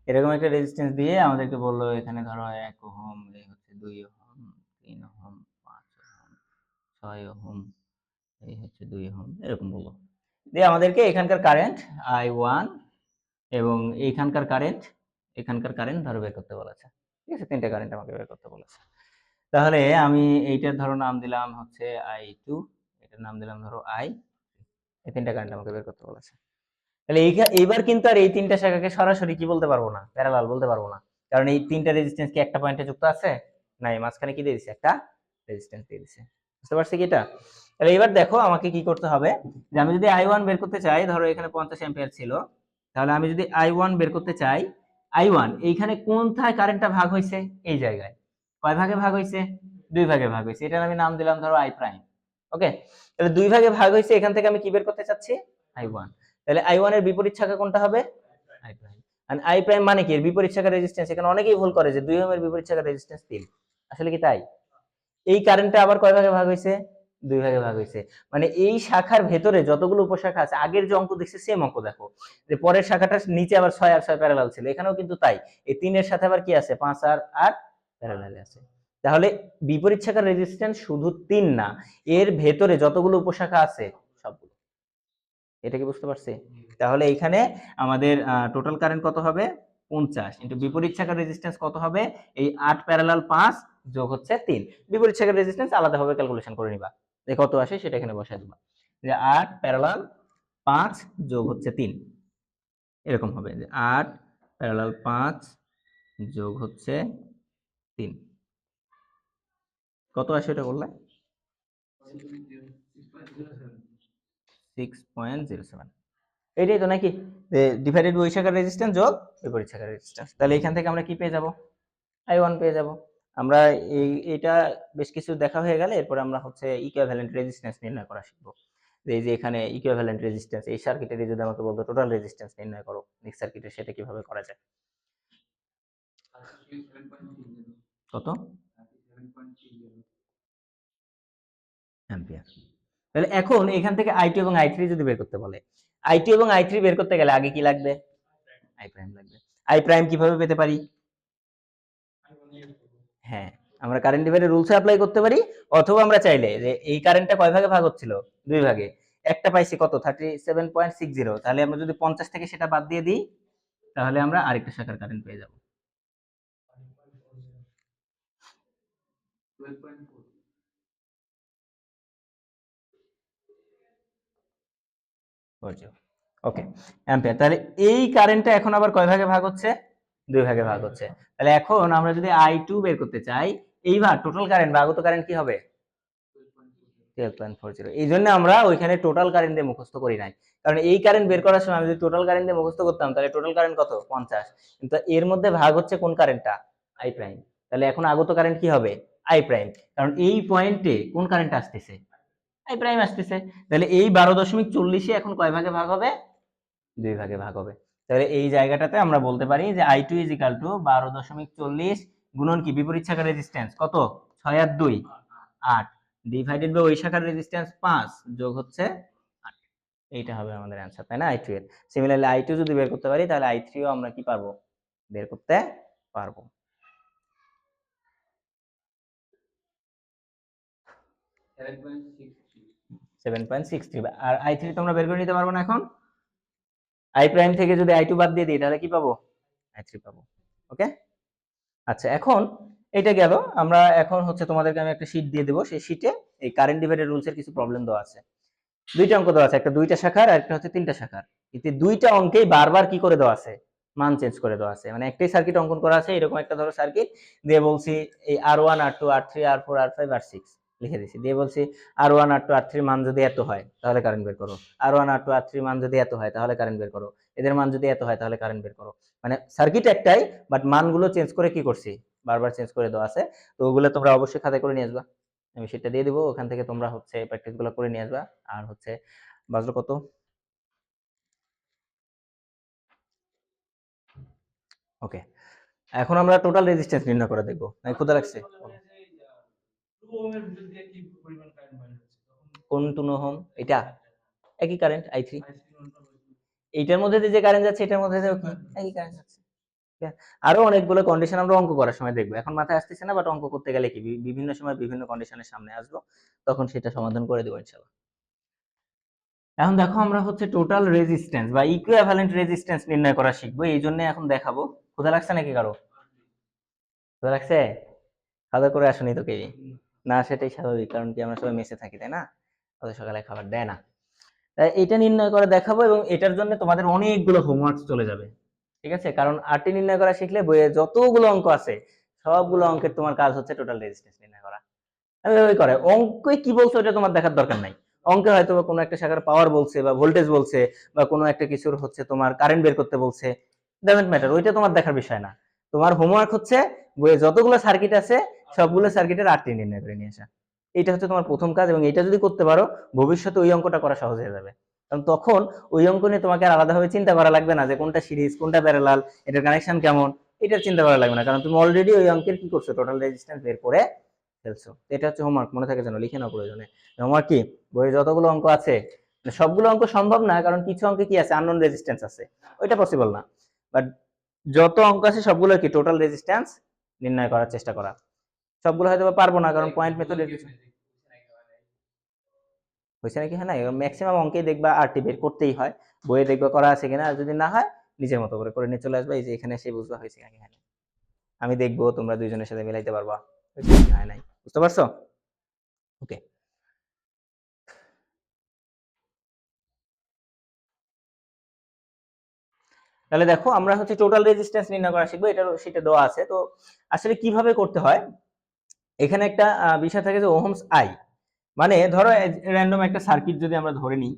এরকম একটা রেজিস্ট্যান্স দিয়ে আমাদেরকে বললো এখানে ধরো 1 ওহম, এই হচ্ছে 2 ওহম, 3 ওহম, 5 ওহম, 6 ওহম, এই হচ্ছে 2 ওহম, এরকম বললো। দিয়ে আমাদেরকে এখানকার কারেন্ট I1 এবং এখানকার কারেন্ট ধরো বের করতে বলেছে, ঠিক আছে, তিনটা কারেন্ট আমাকে বের করতে বলেছে। তাহলে আমি এইটার ধরো নাম দিলাম হচ্ছে I2, এটার নাম দিলাম ধরো I, এই তিনটা কারেন্ট আমাকে বের করতে বলেছে। তাহলে এইবার কিন্তু আর এই তিনটা শাখাকে সরাসরি কি বলতে পারবো না, প্যারালাল বলতে পারবো না, কারণ এই তিনটা রেজিস্ট্যান্স কি একটা পয়েন্টে যুক্ত আছে, নাই, মাঝখানে কি দিয়ে দিছে, একটা রেজিস্ট্যান্স দিয়ে দিছে। বুঝতে পারছি কি এটা? তাহলে এবার দেখো আমাকে কি করতে হবে, যে আমি যদি I1 বের করতে চাই, ধরো এখানে 50 অ্যাম্পিয়ার ছিল, তাহলে আমি যদি I1 বের করতে চাই, I1 এইখানে কোনটায় কারেন্টটা ভাগ হয়েছে, এই জায়গায় কয় ভাগে ভাগ হয়েছে, 2 ভাগে ভাগ হয়েছে, এটার আমি নাম দিলাম ধরো I প্রাইম। ওকে, তাহলে 2 ভাগে ভাগ হয়েছে, এখান থেকে আমি কি বের করতে চাচ্ছি, I1, তাহলে I1 এর বিপরীত শাখা কোনটা হবে? I prime. আর I প্রাইম মানে কি? এর বিপরীত শাখা রেজিস্ট্যান্স, এখানে অনেকেই ভুল করে যে 2 ওহম এর বিপরীত শাখা রেজিস্ট্যান্স 3, আসলে কি তাই? এই কারেন্টটা আবার কয় ভাগে ভাগ হইছে? 2 ভাগে ভাগ হইছে। মানে এই শাখার ভেতরে যতগুলো উপশাখা আছে, আগের যে অঙ্ক দেখছি সেম অঙ্ক দেখো, যে পরের শাখাটার নিচে আবার 6 আর 6 প্যারালাল ছিল, এখানেও কিন্তু তাই। এই 3 এর সাথে আবার কি আছে? 5 আর 8 প্যারালালে আছে। তাহলে বিপরীত শাখার রেজিস্ট্যান্স শুধু 3 না, এর ভেতরে যতগুলো উপশাখা আছে সবগুলো। এটা কি বুঝতে পারছি? তাহলে এখানে আমাদের টোটাল কারেন্ট কত হবে? 50 ইনটু বিপরীত শাখার রেজিস্ট্যান্স কত হবে? এই 8 প্যারালাল 5 যোগ হচ্ছে 3। বিপরীত শাখার রেজিস্ট্যান্স আলাদাভাবে ক্যালকুলেশন করে নিবা, যে কত আসে সেটা এখানে বসায় দিবা, যে 8 প্যারালাল 5 যোগ হচ্ছে 3, এরকম হবে যে 8 প্যারালাল 5 যোগ হচ্ছে 3, কত আসে এটা বললে? 6.07। এটাই তো নাকি, ডিভাইডেড ওই শাখার রেজিস্ট্যান্স যোগ বিপরীত শাখার রেজিস্ট্যান্স। তাহলে এখান থেকে আমরা কি পেয়ে যাব? I1 পেয়ে যাব। আমরা এটা বেশ কিছু দেখা হয়ে গেলে এরপর আমরা হচ্ছে ইকুইভ্যালেন্ট রেজিস্ট্যান্স নির্ণয় করা শিখব। এই যে এখানে ইকুইভ্যালেন্ট রেজিস্ট্যান্স, এই সার্কিটের যদি আমাকে বলতো টোটাল রেজিস্ট্যান্স নির্ণয় করো নেক্সট সার্কিটের, সেটা কিভাবে করা যায়? কত? 37.30 অ্যাম্পিয়ার। তাহলে এখন এখান থেকে I2 এবং I3 যদি বের করতে বলে, I2 এবং I3 বের করতে গেলে আগে কি লাগবে? I প্রাইম লাগবে। I প্রাইম কিভাবে পেতে পারি? হ্যাঁ, আমরা কারেন্ট ডিভাইডার রুলস অ্যাপ্লাই করতে পারি, অথবা আমরা চাইলে যে এই কারেন্টটা কয় ভাগে ভাগ হচ্ছিল? 2 ভাগে। একটা পাইছি কত? 37.60, তাহলে আমরা যদি 50 থেকে সেটা বাদ দিয়ে দিই, তাহলে আমরা আরেকটা শাখার কারেন্ট পেয়ে যাব। 12.4 ওকে, অ্যাম্পিয়ার। তাহলে এই কারেন্টটা এখন আবার কয় ভাগে ভাগ হচ্ছে? 2 ভাগে ভাগ হচ্ছে। তাহলে এখন আমরা যদি I2 বের করতে চাই, এইবার টোটাল কারেন্ট বা আগত কারেন্ট কি হবে? 12.40। এই জন্য আমরা ওইখানে টোটাল কারেন্ট দিয়ে মুখস্থ করি নাই, কারণ এই কারেন্ট বের করার সময় আমি যদি টোটাল কারেন্ট দিয়ে মুখস্থ করতাম তাহলে টোটাল কারেন্ট কত? 50, কিন্তু এর মধ্যে ভাগ হচ্ছে কোন কারেন্টটা? I prime. তাহলে এখন আগত কারেন্ট কি হবে? I প্রাইম, কারণ এই পয়েন্টে কোন কারেন্ট আসতেছে? I প্রাইম আসতেছে। তাহলে এই 12.40 এখন কয় ভাগে ভাগ হবে? 2 ভাগে ভাগ হবে। তাহলে এই জায়গাটাতে আমরা বলতে পারি যে I2 12.40 গুণন কি? বিপরীত শাখার রেজিস্ট্যান্স কত? 6 আর 2 8, ডিভাইডেড বাই ওই শাখার রেজিস্ট্যান্স 5 যোগ হচ্ছে 8। এইটা হবে আমাদের অ্যানসার, তাই না? I2 এর। সিমিলারলি I2 যদি বের করতে পারি তাহলে I3 ও আমরা কি পারবো? বের করতে পারবো। 7.63, আর I3 তোমরা বের করে নিতে পারবো না এখন? I প্রাইম থেকে যদি I2 বাদ দিয়ে দিই তাহলে কি পাবো? I3 পাবো। ওকে, আচ্ছা এখন এটা গেল। আমরা এখন হচ্ছে তোমাদেরকে আমি একটা শীট দিয়ে দেবো, সেই শীটে এই কারেন্ট ডিভাইডার রুলস এর কিছু প্রবলেম দেওয়া আছে। দুইটা অঙ্ক দেওয়া আছে, একটা 2টা শাখার আর একটা হচ্ছে 3টা শাখার। এতে দুইটা অঙ্কেই বারবার কি করে দেওয়া আছে? মান চেঞ্জ করে দেওয়া আছে। মানে একটাই সার্কিট অঙ্কন করা আছে, এরকম একটা ধরো সার্কিট দিয়ে বলছি এই R1 R2 R3 R4 R5 R6 লিখে দিছি, দিয়ে বলছি R1 R2 R3 মান যদি এত হয় তাহলে কারেন্ট বের করো, R1 R2 R3 মান যদি এত হয় তাহলে কারেন্ট বের করো, এদের মান যদি এত হয় তাহলে কারেন্ট বের করো। মানে সার্কিট একটাই, বাট মানগুলো চেঞ্জ করে কি করছি? বারবার চেঞ্জ করে দেওয়া আছে। তো ওগুলো তোমরা অবশ্যই খাতায় করে নিয়ে আসবা, আমি সেটা দিয়ে দিব, ওখান থেকে তোমরা হচ্ছে প্র্যাকটিস গুলো করে নিয়ে আসবা। আর হচ্ছে বাজলো কত? ওকে, এখন আমরা টোটাল রেজিস্ট্যান্স নির্ণয় করে দেখবো। নাকি ক্ষুধা লাগছে? কোন 2 ওহম? এটা একই কারেন্ট I3। এইটার মধ্যে দিয়ে যে কারেন্ট যাচ্ছে এটার মধ্যে দিয়েও কি একই কারেন্ট যাচ্ছে। ঠিক আছে? আরো অনেকগুলো কন্ডিশন আমরা অঙ্ক করার সময় দেখবো, এখন মাথায় আসতেছে না, বাট অঙ্ক করতে গেলে কি বিভিন্ন সময় বিভিন্ন কন্ডিশনের সামনে আসবো, তখন সেটা সমাধান করে দেবো ইনশাআল্লাহ। এখন দেখো আমরা হচ্ছে টোটাল রেজিস্ট্যান্স বা ইকুইভ্যালেন্ট রেজিস্ট্যান্স নির্ণয় করা শিখবো, এই জন্য এখন দেখাবো। ক্ষুধা লাগছে নাকি কারো? ক্ষুধা লাগছে? খাওয়া করে আসুনি তো কেউ? না, সেটাই স্বাভাবিক, কারণ কি আমরা সবাই মেসে থাকি, তাই না? ওদের সকালে খাবার দেয় না। তাই এটা নির্ণয় করে দেখাবো, এবং এটার জন্য তোমাদের অনেকগুলো হোমওয়ার্ক চলে যাবে। ঠিক আছে, কারণ আরটি নির্ণয় করা শিখলে বইয়ে যতগুলো অঙ্ক আছে সবগুলো অঙ্কের তোমার কাজ হচ্ছে টোটাল রেজিস্ট্যান্স নির্ণয় করা। আমি ওই করে অঙ্কে কি বলছো এটা তোমার দেখার দরকার নাই। অঙ্কে হয়তো কোনো একটা শাখার পাওয়ার বলছে বা ভোল্টেজ বলছে বা কোনো একটা কিছুর হচ্ছে তোমার কারেন্ট বের করতে বলছে, ডাজন্ট ম্যাটার, ওইটা তোমার দেখার বিষয় না। তোমার হোমওয়ার্ক হচ্ছে বইয়ে যতগুলো সার্কিট আছে সবগুলো সার্কিটের আরটি নির্ণয় করে নিয়ে আসা। এটা হচ্ছে তোমার প্রথম কাজ, এবং এটা যদি করতে পারো ভবিষ্যতে ওই অঙ্কটা করা সহজ হয়ে যাবে। কারণ তখন ওই অঙ্ক নিয়ে তোমাকে আর আলাদাভাবে চিন্তা করা লাগবে না যে কোনটা সিরিজ কোনটা প্যারালাল, এটার কানেকশন কেমন, এটার চিন্তা করা লাগবে না, কারণ তুমি অলরেডি ওই অঙ্কের কি করছো, টোটাল রেজিস্ট্যান্স বের করে ফেলছো। এটা হচ্ছে হোমওয়ার্ক, মনে থাকে যেন, লিখে নাও প্রয়োজনে। হোমওয়ার্ক কি, বইয়ে যতগুলো অঙ্ক আছে, সবগুলো অঙ্ক সম্ভব না, কারণ কিছু অঙ্কে কি আছে, আননোন রেজিস্ট্যান্স আছে, ওইটা পসিবল না। বাট যত অঙ্ক আছে সবগুলো কি টোটাল রেজিস্ট্যান্স নির্ণয় করার চেষ্টা করা। সবগুলো হয়তো পারবো না, কারণ পয়েন্ট মেথড হয়েছে নাকি, হ্যাঁ না, ম্যাক্সিমাম অঙ্কেই দেখবা আরটি বের করতেই হয়, বইয়ে দেখবা করা আছে কিনা, আর যদি না হয় নিজের মতো করে নিয়ে চলে আসবা, এই যে এখানে এসে বুঝবা হয়েছে নাকি হয় নাই। আমি দেখবো, তোমরা দুইজনের সাথে মিলাইতে পারবা হয়েছে নাকি হয় নাই, বুঝতে পারছো? ওকে, তাহলে দেখো আমরা হচ্ছে টোটাল রেজিস্ট্যান্স নির্ণয় করা শিখবো, এটা সেটা দেওয়া আছে। তো আসলে কিভাবে করতে হয়, এখানে একটা বিষয় থাকে যে ওহমস আই, মানে ধরো র্যান্ডম একটা সার্কিট যদি আমরা ধরে নিই,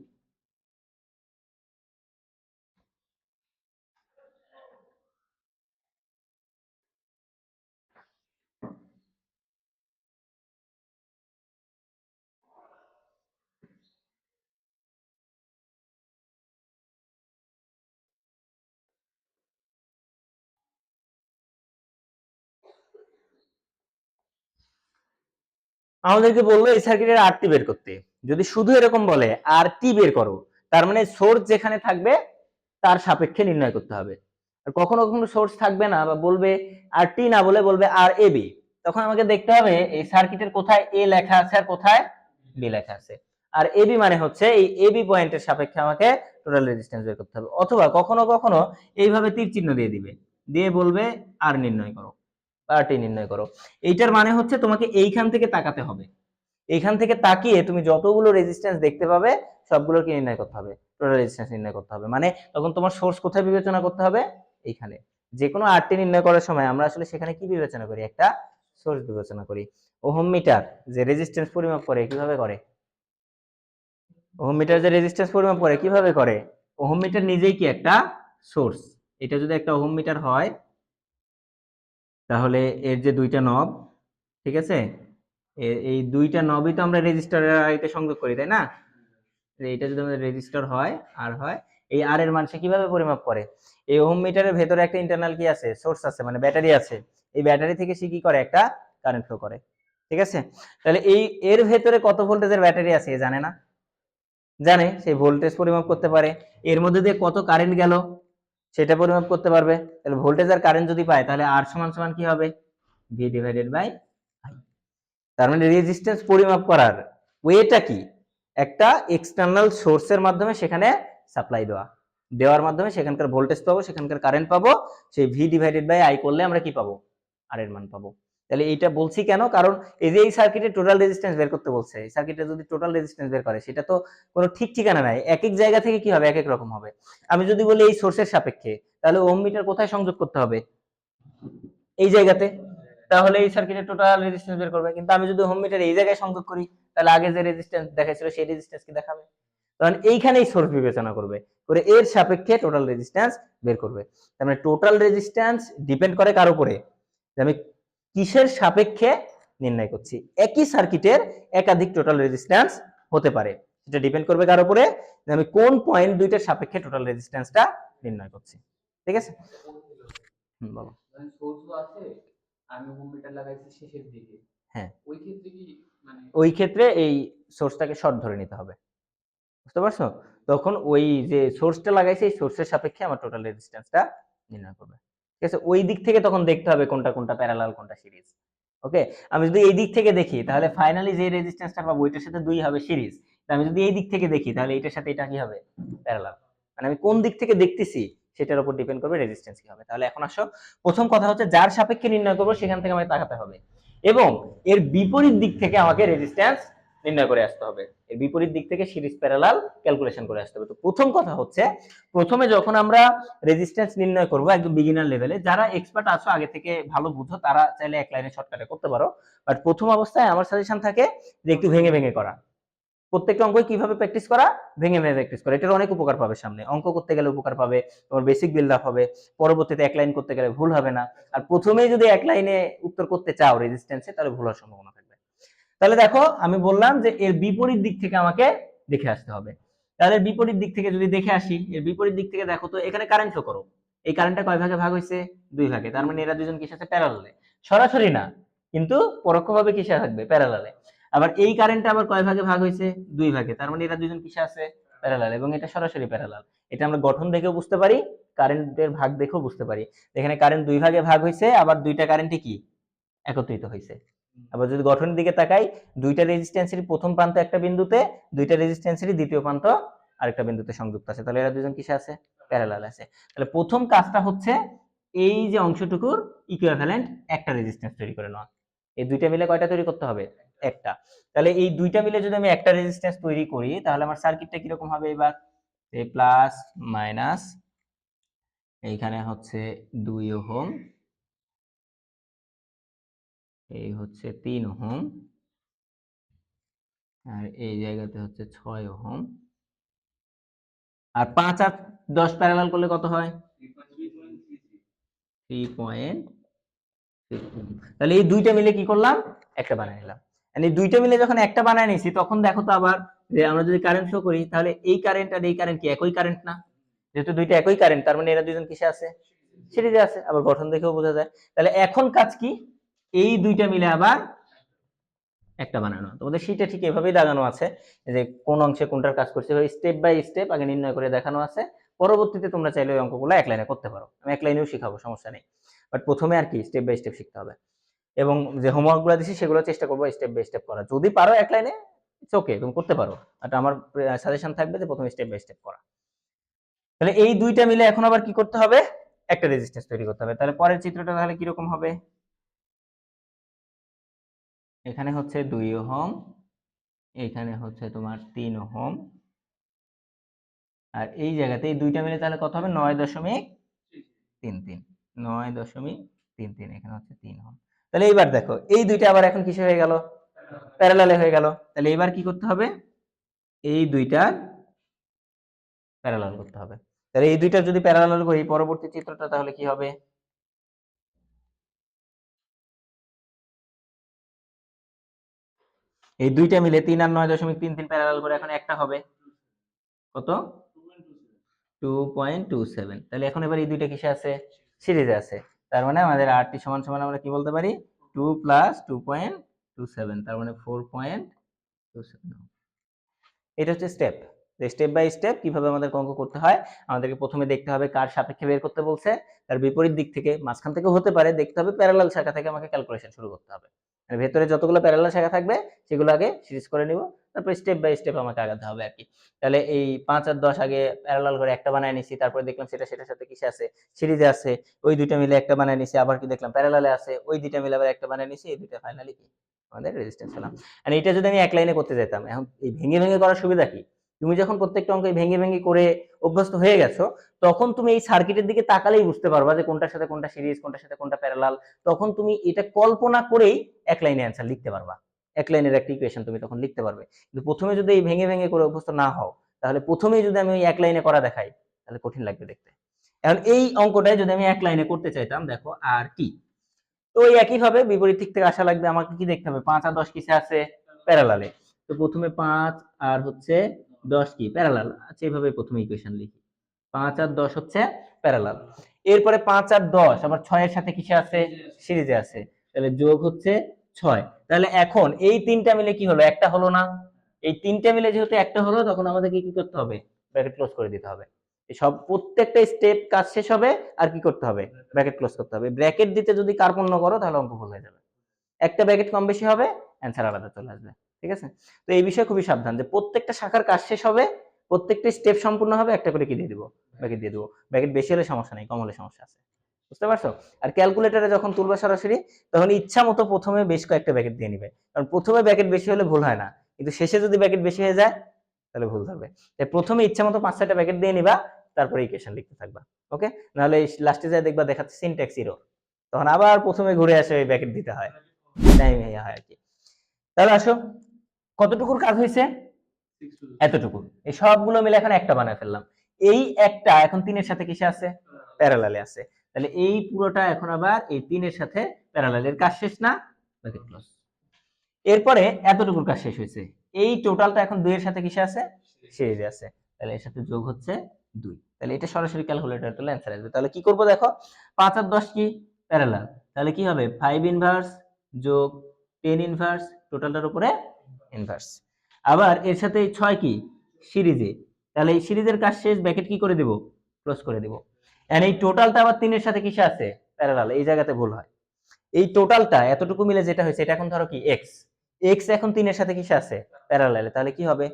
আমাদেরকে বললো এই সার্কিটের আরটি বের করতে, যদি শুধু এরকম বলে আর টি বের করো, তার মানে সোর্স যেখানে থাকবে তার সাপেক্ষে নির্ণয় করতে হবে। আর কখনো কখনো সোর্স থাকবে না, বা বলবে আর টি না বলে বলবে আর এ বি, তখন আমাকে দেখতে হবে এই সার্কিটের কোথায় এ লেখা আছে আর কোথায় বি লেখা আছে। আর এ বি মানে হচ্ছে এই এ বি পয়েন্টের সাপেক্ষে আমাকে টোটাল রেজিস্ট্যান্স বের করতে হবে। অথবা কখনো কখনো এইভাবে তীর চিহ্ন দিয়ে দিবে, দিয়ে বলবে আর নির্ণয় করো, আরটি নির্ণয় করো। এইটার মানে হচ্ছে তোমাকে এইখান থেকে তাকাতে হবে, এইখান থেকে তাকিয়ে তুমি যতগুলো রেজিস্ট্যান্স দেখতে পাবে সবগুলোর কি নির্ণয় করতে হবে, টোটাল রেজিস্ট্যান্স নির্ণয় করতে হবে। মানে তখন তোমার সোর্স কোথায় বিবেচনা করতে হবে, এইখানে। যে কোনো আরটি নির্ণয় করার সময় আমরা আসলে সেখানে কি বিবেচনা করি, একটা সোর্স বিবেচনা করি। ওহম মিটার যে রেজিস্ট্যান্স পরিমাপ করে কিভাবে করে, ওহম মিটার যে রেজিস্ট্যান্স পরিমাপ করে কিভাবে করে, ওহম মিটার নিজেই কি একটা সোর্স। এটা যদি একটা ওহম মিটার হয়, তাহলে এর যে দুইটা নব, ঠিক আছে, এই দুইটা নবই তো আমরা রেজিস্টারের আইতে সংযোগ করি, তাই না? এটা যদি আমাদের রেজিস্টার হয়, আর হয়, এই আর এর মান সে কিভাবে পরিমাপ করে, এই ওহম মিটারের ভেতরে একটা ইন্টারনাল কি আছে, সোর্স আছে, মানে ব্যাটারি আছে। এই ব্যাটারি থেকে সে কি করে, একটা কারেন্ট ফ্লো করে, ঠিক আছে? তাহলে এই এর ভেতরে কত ভোল্টেজের ব্যাটারি আছে জানে না, জানে, সেই ভোল্টেজ পরিমাপ করতে পারে। এর মধ্যে দিয়ে কত কারেন্ট গেল সেটা পরিমাপ করতে পারবে। তাহলে ভোল্টেজ আর কারেন্ট যদি পায়, তাহলে আর সমান সমান কি হবে, ভি ডিভাইডেড বাই আই। তার মানে রেজিস্ট্যান্স পরিমাপ করার ওয়েটা কি, একটা এক্সটার্নাল সোর্সের মাধ্যমে সেখানে সাপ্লাই দেওয়ার মাধ্যমে সেখানকার ভোল্টেজ পাবো, সেখানকার কারেন্ট পাবো, সেই ভি ডিভাইডেড বাই আই করলে আমরা কি পাবো, আর এর মান পাবো। তাহলে এইটা বলছি কেন, কারণ এই যে এই সার্কিটের টোটাল রেজিস্ট্যান্স বের করতে বলছে, এই সার্কিটে যদি টোটাল রেজিস্ট্যান্স বের করে সেটা তো কোনো ঠিক ঠিকানা নাই, এক এক জায়গা থেকে কি হবে, এক এক রকম হবে। আমি যদি বলি এই সোর্সের সাপেক্ষে, তাহলে ওহম মিটার কোথায় সংযোগ করতে হবে, এই জায়গাতে, তাহলে এই সার্কিটের টোটাল রেজিস্ট্যান্স বের করবে। কিন্তু আমি যদি ওহম মিটার এই জায়গায় সংযোগ করি, তাহলে আগে যে রেজিস্ট্যান্স দেখাইছিল সেই রেজিস্ট্যান্স কি দেখাবে, কারণ এইখানেই সোর্স বিবেচনা করবে, করে এর সাপেক্ষে টোটাল রেজিস্ট্যান্স বের করবে। তার মানে টোটাল রেজিস্ট্যান্স ডিপেন্ড করে কার উপরে, যে আমি কিসের সাপেক্ষে নির্ণয় করছি। একই সার্কিটের একাধিক টোটাল রেজিস্ট্যান্স হতে পারে, সেটা ডিপেন্ড করবে কার উপরে, যে আমি কোন পয়েন্ট দুইটার সাপেক্ষে টোটাল রেজিস্ট্যান্সটা নির্ণয় করছি, ঠিক আছে? বলো। সোর্সও আছে, আমি হোম মিটার লাগাইছি শেষের দিকে, হ্যাঁ, ওই ক্ষেত্রে কি মানে ওই ক্ষেত্রে এই সোর্সটাকে শর্ট ধরে নিতে হবে, বুঝতে পারছো? তখন ওই যে সোর্সটা লাগাইছে এই সোর্সের সাপেক্ষে আমার টোটাল রেজিস্ট্যান্সটা নির্ণয় করবে, ঠিক আছে? ওই দিক থেকে তখন দেখতে হবে কোনটা কোনটা প্যারালাল কোনটা সিরিজ। ওকে, আমি যদি এই দিক থেকে দেখি তাহলে ফাইনালি যে রেজিস্ট্যান্সটা পাবো ওইটার সাথে 2 হবে সিরিজ। আমি যদি এই দিক থেকে দেখি তাহলে এটার সাথে এটা কি হবে, প্যারালাল। মানে আমি কোন দিক থেকে দেখতেছি সেটার উপর ডিপেন্ড করবে রেজিস্ট্যান্স কি হবে। তাহলে এখন আসো, প্রথম কথা হচ্ছে যার সাপেক্ষে নির্ণয় করবো সেখান থেকে আমাকে তাকাতে হবে, এবং এর বিপরীত দিক থেকে আমাকে রেজিস্ট্যান্স নির্ণয় করে আসতে হবে, এর বিপরীত দিক থেকে সিরিজ প্যারালাল ক্যালকুলেশন করে আসতে হবে। তো প্রথম কথা হচ্ছে, প্রথমে যখন আমরা রেজিস্ট্যান্স নির্ণয় করব একদম বিগিনার লেভেলে, যারা এক্সপার্ট আছো আগে থেকে ভালো বুঝো তারা চাইলে এক লাইনে শর্টকাটে করতে পারো, বাট প্রথম অবস্থায় আমার সাজেশন থাকে যে একটু ভেঙে ভেঙে করা। প্রত্যেকটা অঙ্ক কিভাবে প্র্যাকটিস করা, ভেঙে ভেঙে প্র্যাকটিস করা, এটার অনেক উপকার পাবে, সামনে অঙ্ক করতে গেলে উপকার পাবে, তোমার বেসিক বিল্ড আপ হবে, পরবর্তীতে এক লাইন করতে গেলে ভুল হবে না। আর প্রথমেই যদি এক লাইনে উত্তর করতে চাও রেজিস্ট্যান্সে, তাহলে ভুল হওয়ার সম্ভাবনা থাকবে। তাহলে দেখো আমি বললাম যে এর বিপরীত দিক থেকে আমাকে দেখে আসতে হবে। তাহলে বিপরীত দিক থেকে যদি দেখে আসি, এর বিপরীত দিক থেকে দেখো তো এখানে কারেন্ট ফ্লো করো, এই কারেন্টটা কয় ভাগে ভাগ হয়েছে? 2 ভাগে। তার মানে এরা দুজন কিসের সাথে? প্যারালালে। সরাসরি না, কিন্তু পরোক্ষভাবে কিসে থাকবে? প্যারালালে। আবার এই কারেন্টটা আবার কয় ভাগে ভাগ হয়েছে? 2 ভাগে। তার মানে এরা দুজন কিসে আছে? প্যারালাল। এবং এটা সরাসরি প্যারালাল। এটা আমরা গঠন দেখেও বুঝতে পারি, কারেন্টের ভাগ দেখেও বুঝতে পারি। এখানে কারেন্ট 2 ভাগে ভাগ হয়েছে, আবার দুইটা কারেন্টই কি একত্রিত হয়েছে। আবার যদি গঠনের দিকে তাকাই, দুইটা রেজিস্ট্যান্সেরই প্রথম প্রান্ত একটা বিন্দুতে, দুইটা রেজিস্ট্যান্সেরই দ্বিতীয় প্রান্ত আরেকটা বিন্দুতে সংযুক্ত আছে, তাহলে এরা দুজন কিসে আছে? প্যারালাল আছে। তাহলে প্রথম কাজটা হচ্ছে এই যে অংশটুকুর ইকুইভ্যালেন্ট একটা রেজিস্ট্যান্স তৈরি করে নেওয়া। এই দুইটা মিলে কয়টা তৈরি করতে হবে? একটা। তাহলে এই দুইটা মিলে যদি আমি একটা রেজিস্ট্যান্স তৈরি করি, তাহলে আমার সার্কিটটা কিরকম হবে? এবার এই প্লাস মাইনাস, এইখানে হচ্ছে 2 ওহম, এই হচ্ছে 3 ওহম, আর এই জায়গাতে হচ্ছে 6 ওহম, আর 5 আর 10 প্যারালাল করলে কত হয়? 3.6। তাহলে এই দুইটা মিলে কি করলাম? একটা বানায় নিলাম। আর এই দুইটা মিলে যখন একটা বানায় নিয়েছি, তখন দেখো তো আবার যে আমরা যদি কারেন্ট ফ্লো করি, তাহলে এই কারেন্ট আর এই কারেন্ট কি একই কারেন্ট না? যেহেতু দুইটা একই কারেন্ট, তার মানে এরা দুজন কিসে আছে? সিরিজে আছে। আবার গঠন দেখেও বোঝা যায়। তাহলে এখন কাজ কি? এই দুইটা মিলে আবার একটা বানানো। তোমাদের শীটে ঠিক এভাবেই দাগানো আছে যে কোন অংশে কোনটার কাজ করছে, স্টেপ বাই স্টেপ আগে নির্ণয় করে দেখানো আছে। পরবর্তীতে তোমরা চাইলে ওই অঙ্কগুলো এক লাইনে করতে পারো, আমি এক লাইনেও শিখাবো, সমস্যা নেই। বাট প্রথমে আর কি স্টেপ বাই স্টেপ শিখতে হবে, এবং যে হোমওয়ার্কগুলো দিছি সেগুলো চেষ্টা করবো স্টেপ বাই স্টেপ করা। যদি পারো এক লাইনে, ইটস ওকে, তুমি করতে পারো। আর আমার সাজেশন থাকবে যে প্রথমে স্টেপ বাই স্টেপ করা। তাহলে এই দুইটা মিলে এখন আবার কি করতে হবে? একটা রেজিস্ট্যান্স তৈরি করতে হবে। তাহলে পরের চিত্রটা তাহলে কিরকম হবে? এখানে হচ্ছে 2 ওহম, এখানে হচ্ছে তোমার 3 ওহম, আর এই জায়গাতে এই দুইটা মিলে তাহলে কত হবে? 9.33। 9.33, এখানে হচ্ছে 3 ওহম। তাহলে এইবার দেখো এই দুইটা আবার এখন কিসে হয়ে গেল? প্যারালালে হয়ে গেল। তাহলে এবার কি করতে হবে? এই দুইটা প্যারালাল করতে হবে। তাহলে এই দুইটা যদি প্যারালাল করি, পরবর্তী চিত্রটা তাহলে কি হবে? এই দুইটা মিলে 3 আর 9.33 প্যারালাল করে এখন একটা হবে কত? 2.27। তাহলে এখন এবার এই দুইটা কিসে আছে? সিরিজে আছে। তার মানে আমাদের r সমান সমান আমরা কি বলতে পারি? 2 প্লাস 2.27, তার মানে 4.27। এটা হচ্ছে স্টেপ। স্টেপ বাই স্টেপ কিভাবে আমাদের অঙ্ক করতে হয়, আমাদেরকে প্রথমে দেখতে হবে কার সাপেক্ষে বের করতে বলছে, তার বিপরীত দিক থেকে, মাঝখান থেকে হতে পারে, দেখতে হবে প্যারালাল শাখা থেকে আমাকে ক্যালকুলেশন শুরু করতে হবে। মানে ভেতরে যতগুলো প্যারালাল শাখা থাকবে সেগুলো আগে সিরিজ করে নিব, তারপর স্টেপ বাই স্টেপ আমাকে আগাতে হবে আর কি। তাহলে এই 5 আর 10 আগে প্যারালাল করে একটা বানায় নিছি, তারপরে দেখলাম সেটা সেটার সাথে কিসে আছে? সিরিজে আছে। ওই দুইটা মিলে একটা বানায় নিছি, আবার কি দেখলাম? প্যারালালে আছে। ওই দুইটা মিলে আবার একটা বানায় নিছি, এই দুইটা ফাইনালি কি আমাদের রেজিস্ট্যান্স পেলাম। আর এটা যদি আমি এক লাইনে করতে যেতাম, এখন এই ভেঙে ভেঙে করার সুবিধা কি? তুমি যখন প্রত্যেকটা অঙ্ক ভেঙে ভেঙে করে অভ্যস্ত হয়ে গেছো, তখন তুমি এই সার্কিটের দিকে তাকালেই বুঝতে পারবা যে কোনটার সাথে কোনটা সিরিজ, কোনটার সাথে কোনটা প্যারালাল। তখন তুমি এটা কল্পনা করেই এক লাইনে অ্যান্সার লিখতে পারবা, এক লাইনের একটা ইকুয়েশন তুমি তখন লিখতে পারবে। কিন্তু প্রথমে যদি এই ভেঙে ভেঙে করে অভ্যস্ত না হও, তাহলে প্রথমেই যদি আমি ওই এক লাইনে করা দেখাই, তাহলে কঠিন লাগবে দেখতে। এখন এই অঙ্কটাই যদি আমি এক লাইনে করতে চাইতাম, দেখো আর কি, তো ওই একইভাবে বিপরীত দিক থেকে আসা লাগবে। আমাকে কি দেখতে হবে? 5 আর 10 কিসে আছে? প্যারালালে। তো প্রথমে 5 আর হচ্ছে 10 কি প্যারালাল? আচ্ছা, এইভাবে প্রথমে ইকুয়েশন লিখি। 5 আর 10 হচ্ছে প্যারালাল। এরপরে 5 আর 10 আবার 6 এর সাথে কিসে আছে? সিরিজে আছে। তাহলে যোগ হচ্ছে 6। তাহলে এখন এই তিনটা মিলে কি হলো? একটা হলো না? এই তিনটা মিলে যেহেতু একটা হলো, তখন আমাদেরকে কি করতে হবে? ব্র্যাকেট ক্লোজ করে দিতে হবে। সব প্রত্যেকটা স্টেপ কাজ শেষ হবে, আর কি করতে হবে? ব্র্যাকেট ক্লোজ করতে হবে। ব্র্যাকেট দিতে যদি কার্পণ্য করো, তাহলে অঙ্ক ভুল হয়ে যাবে। একটা ব্র্যাকেট কম বেশি হবে, অ্যান্সার আলাদা চলে আসবে। ঠিক আছে? তো এই বিষয়ে খুবই সাবধান যে প্রত্যেকটা শাখার কাজ শেষ হবে, প্রত্যেকটা স্টেপ সম্পূর্ণ হবে, একটা করে কি দিয়ে দিব? ব্র্যাকেট দিয়ে দেবো। ব্র্যাকেট বেশি হলে সমস্যা নেই, কম হলে সমস্যা আছে। বুঝতে পারছো? আর ক্যালকুলেটরে যখন তুলবা সরাসরি, তখন ইচ্ছা মতো প্রথমে বেশ কয়েকটা ব্র্যাকেট দিয়ে নিবে, কারণ প্রথমে ব্র্যাকেট বেশি হলে ভুল হয় না, কিন্তু শেষে যদি ব্র্যাকেট বেশি হয়ে যায় তাহলে ভুল ধরবে। তাই প্রথমে ইচ্ছা মতো 5-6টা ব্র্যাকেট দিয়ে নিবা, তারপরে ইকুয়েশন লিখতে থাকবা। ওকে? নাহলে লাস্টে যায় দেখবা দেখাচ্ছে সিনট্যাক্স এরর, তখন আবার প্রথমে ঘুরে আসে ওই ব্র্যাকেট দিতে হয়, টাইম হয় আর কি। তাহলে আসো, কতটুকুর কাজ হয়েছে? এতটুকু। এই সবগুলো মিলে এখন একটা বানায় ফেললাম। এই একটা এখন 3 এর সাথে কিসে আছে? প্যারালালে আছে। তাহলে এই পুরোটা এখন আবার এই 3 এর সাথে প্যারালালের কাজ শেষ না? Bracket close. এরপরে এতটুকুর কাজ শেষ হয়েছে। এই টোটালটা এখন 2 এর সাথে কিসে আছে? সিরিজে আছে। তাহলে এর সাথে যোগ হচ্ছে 2। তাহলে এটা সরাসরি ক্যালকুলেটরে তুলে অ্যান্সার আসবে। তাহলে কি করব দেখো, 5 আর 10 কি প্যারালাল, তাহলে কি হবে 5 ইনভার্স যোগ 10 ইনভার্স, টোটালটার উপরে ইনভার্স। আবার এর সাথে 6 কি সিরিজে, তাহলে এই সিরিজের কাজ শেষ, ব্র্যাকেট কি করে দেব, ক্লোজ করে দেব। এন্ড এই টোটালটা আবার 3 এর সাথে কিসে আছে, প্যারালাল, এই জায়গাতে ভুল হয়। এই টোটালটা এতটুকু মিলে যেটা হয়েছে এটা এখন ধরো কি x, x এখন 3 এর সাথে কিসে আছে, প্যারালালে, তাহলে কি হবে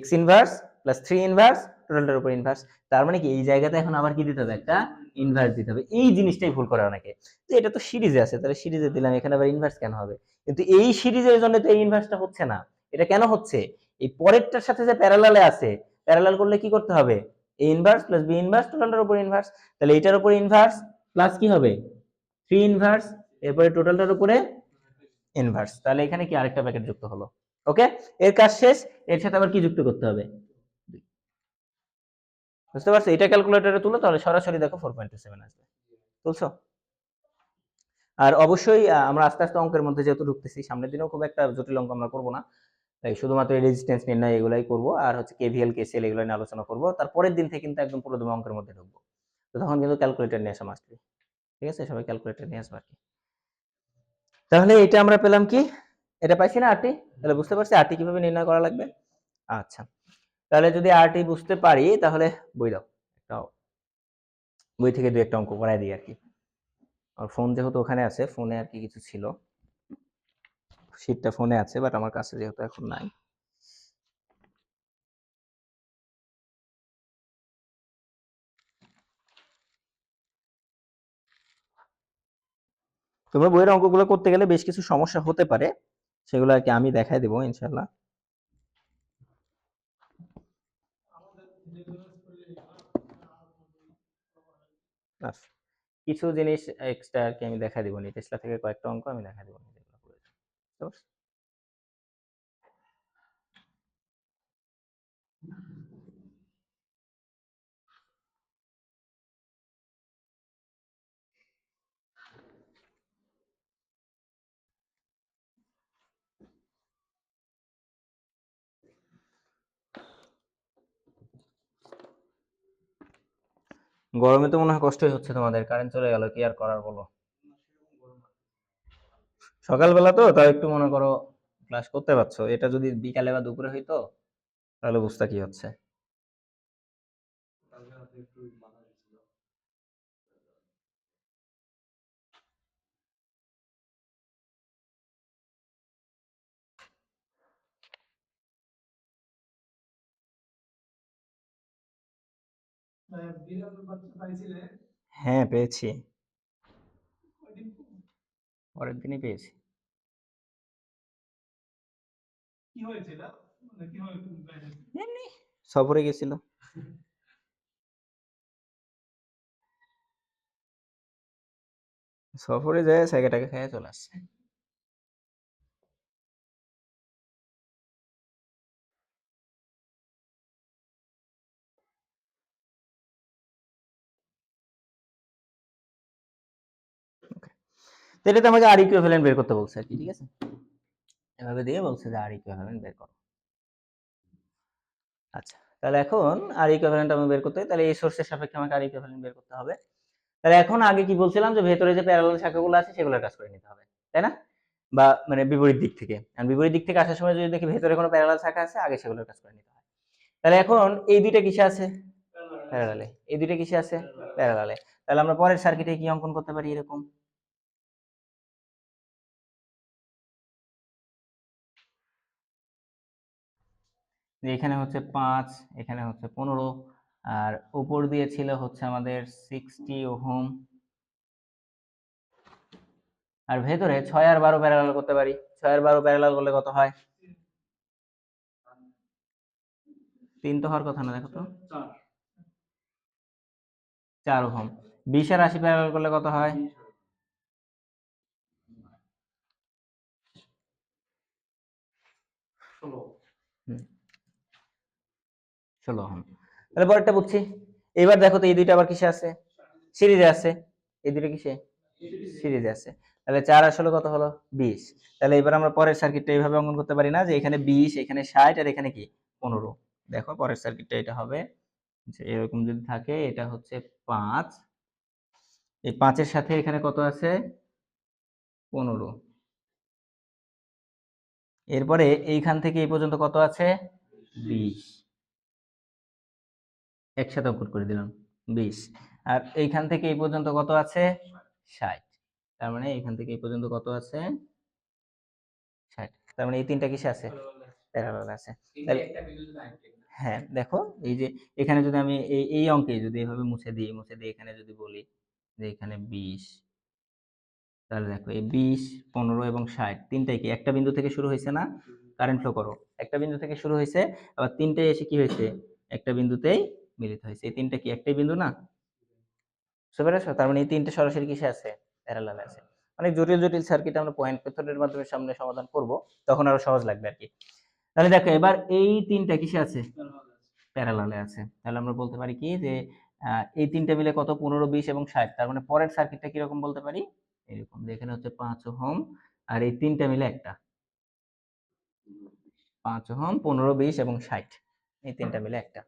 x ইনভার্স প্লাস 3 ইনভার্স, টোটালটার উপর ইনভার্স। তার মানে কি এই জায়গাতে এখন আবার কি দিতে হবে, একটা ইনভার্স দিতে হবে। এই জিনিসটাই ভুল করে অনেকে, যে এটা তো সিরিজে আছে, তাহলে সিরিজে দিলাম, এখানে আবার ইনভার্স কেন হবে, কিন্তু এই সিরিজের জন্য তো এই ইনভার্সটা হচ্ছে না। এটা কেন হচ্ছে, এই পরেরটার সাথে যে প্যারালালে আছে, প্যারালাল করলে কি করতে হবে, a inverse plus b inverse, টোটালটার উপর ইনভার্স, তাহলে এটার উপর ইনভার্স প্লাস কি হবে 3 ইনভার্স, এরপরে টোটালটার উপরে ইনভার্স, তাহলে এখানে কি আরেকটা ব্র্যাকেট যুক্ত হলো। ওকে, এর কাজ শেষ, এর সাথে আবার কি যুক্ত করতে হবে, বুঝতে পারছো, এটা ক্যালকুলেটরে তুলো, তাহলে সরাসরি দেখো 4.27 আসবে। তুলছো? আর অবশ্যই আমরা আস্তে আস্তে অঙ্কের মধ্যে যেহেতু ঢুকতেছি, সামনের দিনেও খুব একটা জটিল অঙ্ক আমরা করবো না, তাই শুধুমাত্র রেজিস্ট্যান্স নির্ণয় এগুলাই করবো, আর হচ্ছে কেভিএল কেসিএল এগুলো নিয়ে আলোচনা করবো। তারপরের দিন থেকে কিন্তু একদম পুরোদমে অঙ্কের মধ্যে ঢুকবো, তো তখন কিন্তু ক্যালকুলেটর নিয়ে আসা মাস্ট বি। ঠিক আছে, সবাই ক্যালকুলেটর নিয়ে আসবে আর কি। তাহলে এটা আমরা পেলাম কি, এটা পাইছি না আরটি, তাহলে বুঝতে পারছি আরটি কিভাবে নির্ণয় করা লাগবে। আচ্ছা, তাহলে যদি আরটি বুঝতে পারি, তাহলে বই দাও, একটা বই থেকে 2-1টা অঙ্ক করাই দিই আর কি। আর ফোন যেহেতু ওখানে আছে, ফোনে আর কি কিছু ছিল, শীটটা ফোনে আছে, বাট আমার কাছে যেহেতু এখন নাই। তোমরা বইয়ের অঙ্কগুলো করতে গেলে বেশ কিছু সমস্যা হতে পারে, সেগুলো আর কি আমি দেখাই দেবো ইনশাল্লাহ। আচ্ছা, কিছু জিনিস এক্সট্রা আর কি আমি দেখা দিব, নি টেসলা থেকে কয়েকটা অঙ্ক আমি দেখা দিব, যেগুলো প্রয়োজন। বুঝতে পারছো? গরমে তো মনে হয় কষ্টই হচ্ছে তোমাদের, কারেন্ট চলে গেল, কি আর করার বলো। সকালবেলা তো তাও একটু মনে করো ক্লাস করতে পারছো, এটা যদি বিকালে বা দুপুরে হইতো তাহলে বুঝতে কি হচ্ছে। বিড়ালের বাচ্চা পাইছিলে? হ্যাঁ পেয়েছি, পরের দিনই পেয়েছি। কি হয়েছিল, মানে কিভাবে তুমি পাইলে? এমনি সফরে গেছিল, সফরে যায় স্যাকেটাকে খেয়ে চলে আসছে। তো এটাতে আমাকে আর ইকুইভ্যালেন্ট বের করতে বলছে আর কি, ঠিক আছে, এভাবে দিয়ে বলছে যে আর ইকুইভ্যালেন্ট বের করো। আচ্ছা, তাহলে এখন আর ইকুইভ্যালেন্ট আমি বের করতে হয়, তাহলে এই সোর্সের সাপেক্ষে আমাকে আর ইকুইভ্যালেন্ট বের করতে হবে। তাহলে এখন আগে কি বলছিলাম, যে ভেতরে যে প্যারালাল শাখাগুলো আছে সেগুলোর কাজ করে নিতে হবে, তাই না, বা মানে বিপরীত দিক থেকে, আর বিপরীত দিক থেকে আসার সময় যদি দেখি ভেতরে কোনো প্যারালাল শাখা আছে, আগে সেগুলোর কাজ করে নিতে হয়। তাহলে এখন এই দুইটা কিসে আছে, প্যারালালে, এই দুইটা কিসে আছে, প্যারালালে। তাহলে আমরা পরের সার্কিটে কি অঙ্কন করতে পারি, এরকম যে এখানে হচ্ছে 5, এখানে হচ্ছে 15, আর উপর দিয়ে ছিল হচ্ছে আমাদের 60 ওহম, আর ভেতরে 6 আর 12 প্যারালাল করতে পারি। 6 আর 12 প্যারালাল করলে কত হয়, 3 তো হওয়ার কথা না, দেখো তো 4 ওহম। 20 আর 80 প্যারালাল করলে কত হয়, 16 ওহম। তাহলে পরেরটা বুঝছি। এবার দেখো তো এই দুইটা আবার কিসে আছে, সিরিজে আছে, এই দুটো কিসে, সিরিজে আছে। তাহলে 4 আসলে কত হলো, 20। তাহলে এবার আমরা পরের সার্কিটটা এইভাবে অঙ্কন করতে পারি না, যে এখানে 20, এখানে 60, আর এখানে কি 15, দেখো পরের সার্কিটটা এটা হবে যে এরকম যদি থাকে, এটা হচ্ছে 5, এই 5-এর সাথে এখানে কত আছে 15, এরপরে এইখান থেকে এই পর্যন্ত কত আছে 20, একসাথে অঙ্কন করে দিলাম 20, আর এইখান থেকে এই পর্যন্ত কত আছে 60, তার মানে এইখান থেকে এই পর্যন্ত কত আছে 60, তার মানে এই তিনটা কিসে আছে প্যারালাল আছে। তিনটে তাহলে একটা বিন্দুতে আরেকটা না? হ্যাঁ দেখো এই যে এখানে যদি আমি এই অঙ্কে যদি এভাবে মুছে দিই এখানে যদি বলি যে এখানে 20, তাহলে দেখো এই 20, 15 এবং 60 তিনটাই কি একটা বিন্দু থেকে শুরু হয়েছে না? কারেন্ট ফ্লো করো, একটা বিন্দু থেকে শুরু হয়েছে, আবার তিনটাই এসে কি হয়েছে একটা বিন্দুতেই মিলিত হয়েছে। এই তিনটা কি একটাই বিন্দু না? বুঝতে পেরেছো? তার মানে এই তিনটে সরাসরি কিসে আছে প্যারালালে আছে। অনেক জটিল জটিল সার্কিট আমরা পয়েন্ট মেথডের মাধ্যমে সামনে সমাধান করব, তখন আরো সহজ লাগবে আর কি। তাহলে দেখো এবার এই তিনটা কিসে আছে প্যারালালে আছে। তাহলে আমরা বলতে পারি কি যে এই তিনটা মিলে কত 15, 20 এবং 60, তার মানে পরের সার্কিটটা কিরকম বলতে পারি এরকম যে এখানে হচ্ছে 5 ওহম আর এই তিনটা মিলে একটা 5 ওহম, 15, 20 এবং 60, এই তিনটা মিলে একটা।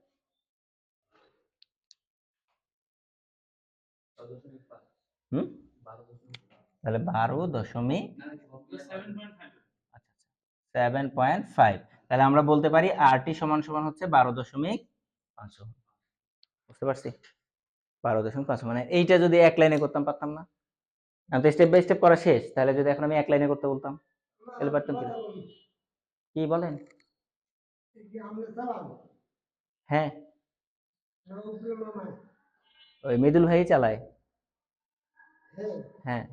12.5 হুম, 12.5 তাহলে 12.5, না 7.5 আচ্ছা 7.5, তাহলে আমরা বলতে পারি আরটি সমান সমান হচ্ছে 12.5 ওহম। বুঝতে পারছি? 12.5, মানে এইটা যদি এক লাইনে করতাম পারতাম না? আমি তো স্টেপ বাই স্টেপ করা শেষ, তাহলে যদি এখন আমি এক লাইনে করতে বলতাম তাহলে পারতাম কি? কি বলেন? হ্যাঁ, ওই মৃদুল ভাই চালায়। হ্যাঁ,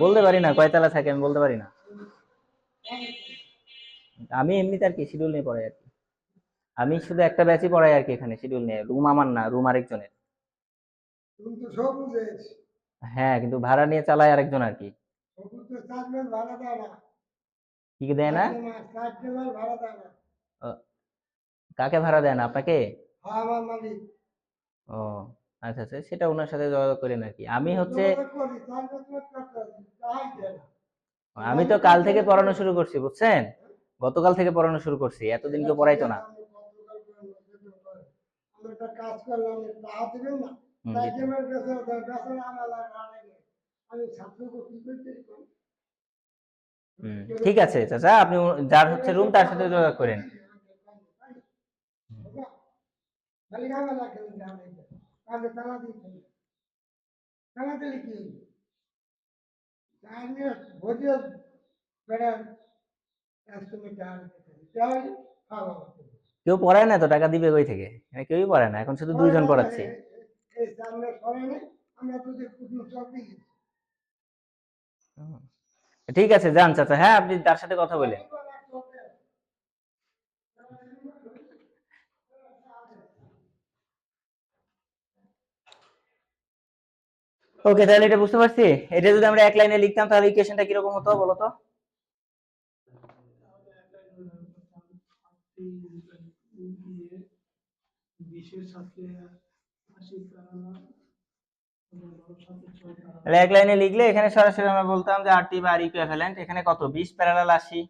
বলতে পারি না কয়তলা থাকে, আমি বলতে পারি না। আমি এমনিতে আর কি শিডিউল নিয়ে পড়াই আর কি, আমি শুধু একটা ব্যাচই পড়াই আর কি, এখানে শিডিউল নিয়ে। রুম আমার না, রুম আরেকজনের। হ্যাঁ, কিন্তু ভাড়া নিয়ে চালায় আরেকজন আর কি। কি কি দেয় না? ও, কাকে ভাড়া দেয় না আপনাকে? ও আচ্ছা আচ্ছা, সেটা ওনার সাথে যোগাযোগ করেন আর কি। আমি হচ্ছে আমি তো কাল থেকে পড়ানো শুরু করছি বুঝছেন, গতকাল থেকে পড়ানো শুরু করছি, এতদিন কেউ পড়াইতো না। হুম, ঠিক আছে চাচা, আপনি যার হচ্ছে রুম তার সাথে যোগাযোগ করেন। কেউ পড়ায় না তো, টাকা দিবে কই থেকে? এখানে কেউই পড়ায় না, এখন শুধু দুইজন পড়াচ্ছি। হুম, ঠিক আছে যান চাচা, হ্যাঁ আপনি তার সাথে কথা বলেন। ওকে, তাহলে এটা বুঝতে পারছি। এটা যদি আমরা এক লাইনে লিখতাম তাহলে ইকুয়েশনটা কিরকম হতো বলো তো? তাহলে এক লাইনে লিখলে এখানে সরাসরি আমরা বলতাম যে আরটি বা আর ইকুইভ্যালেন্ট, এখানে কত 20 প্যারালাল 80,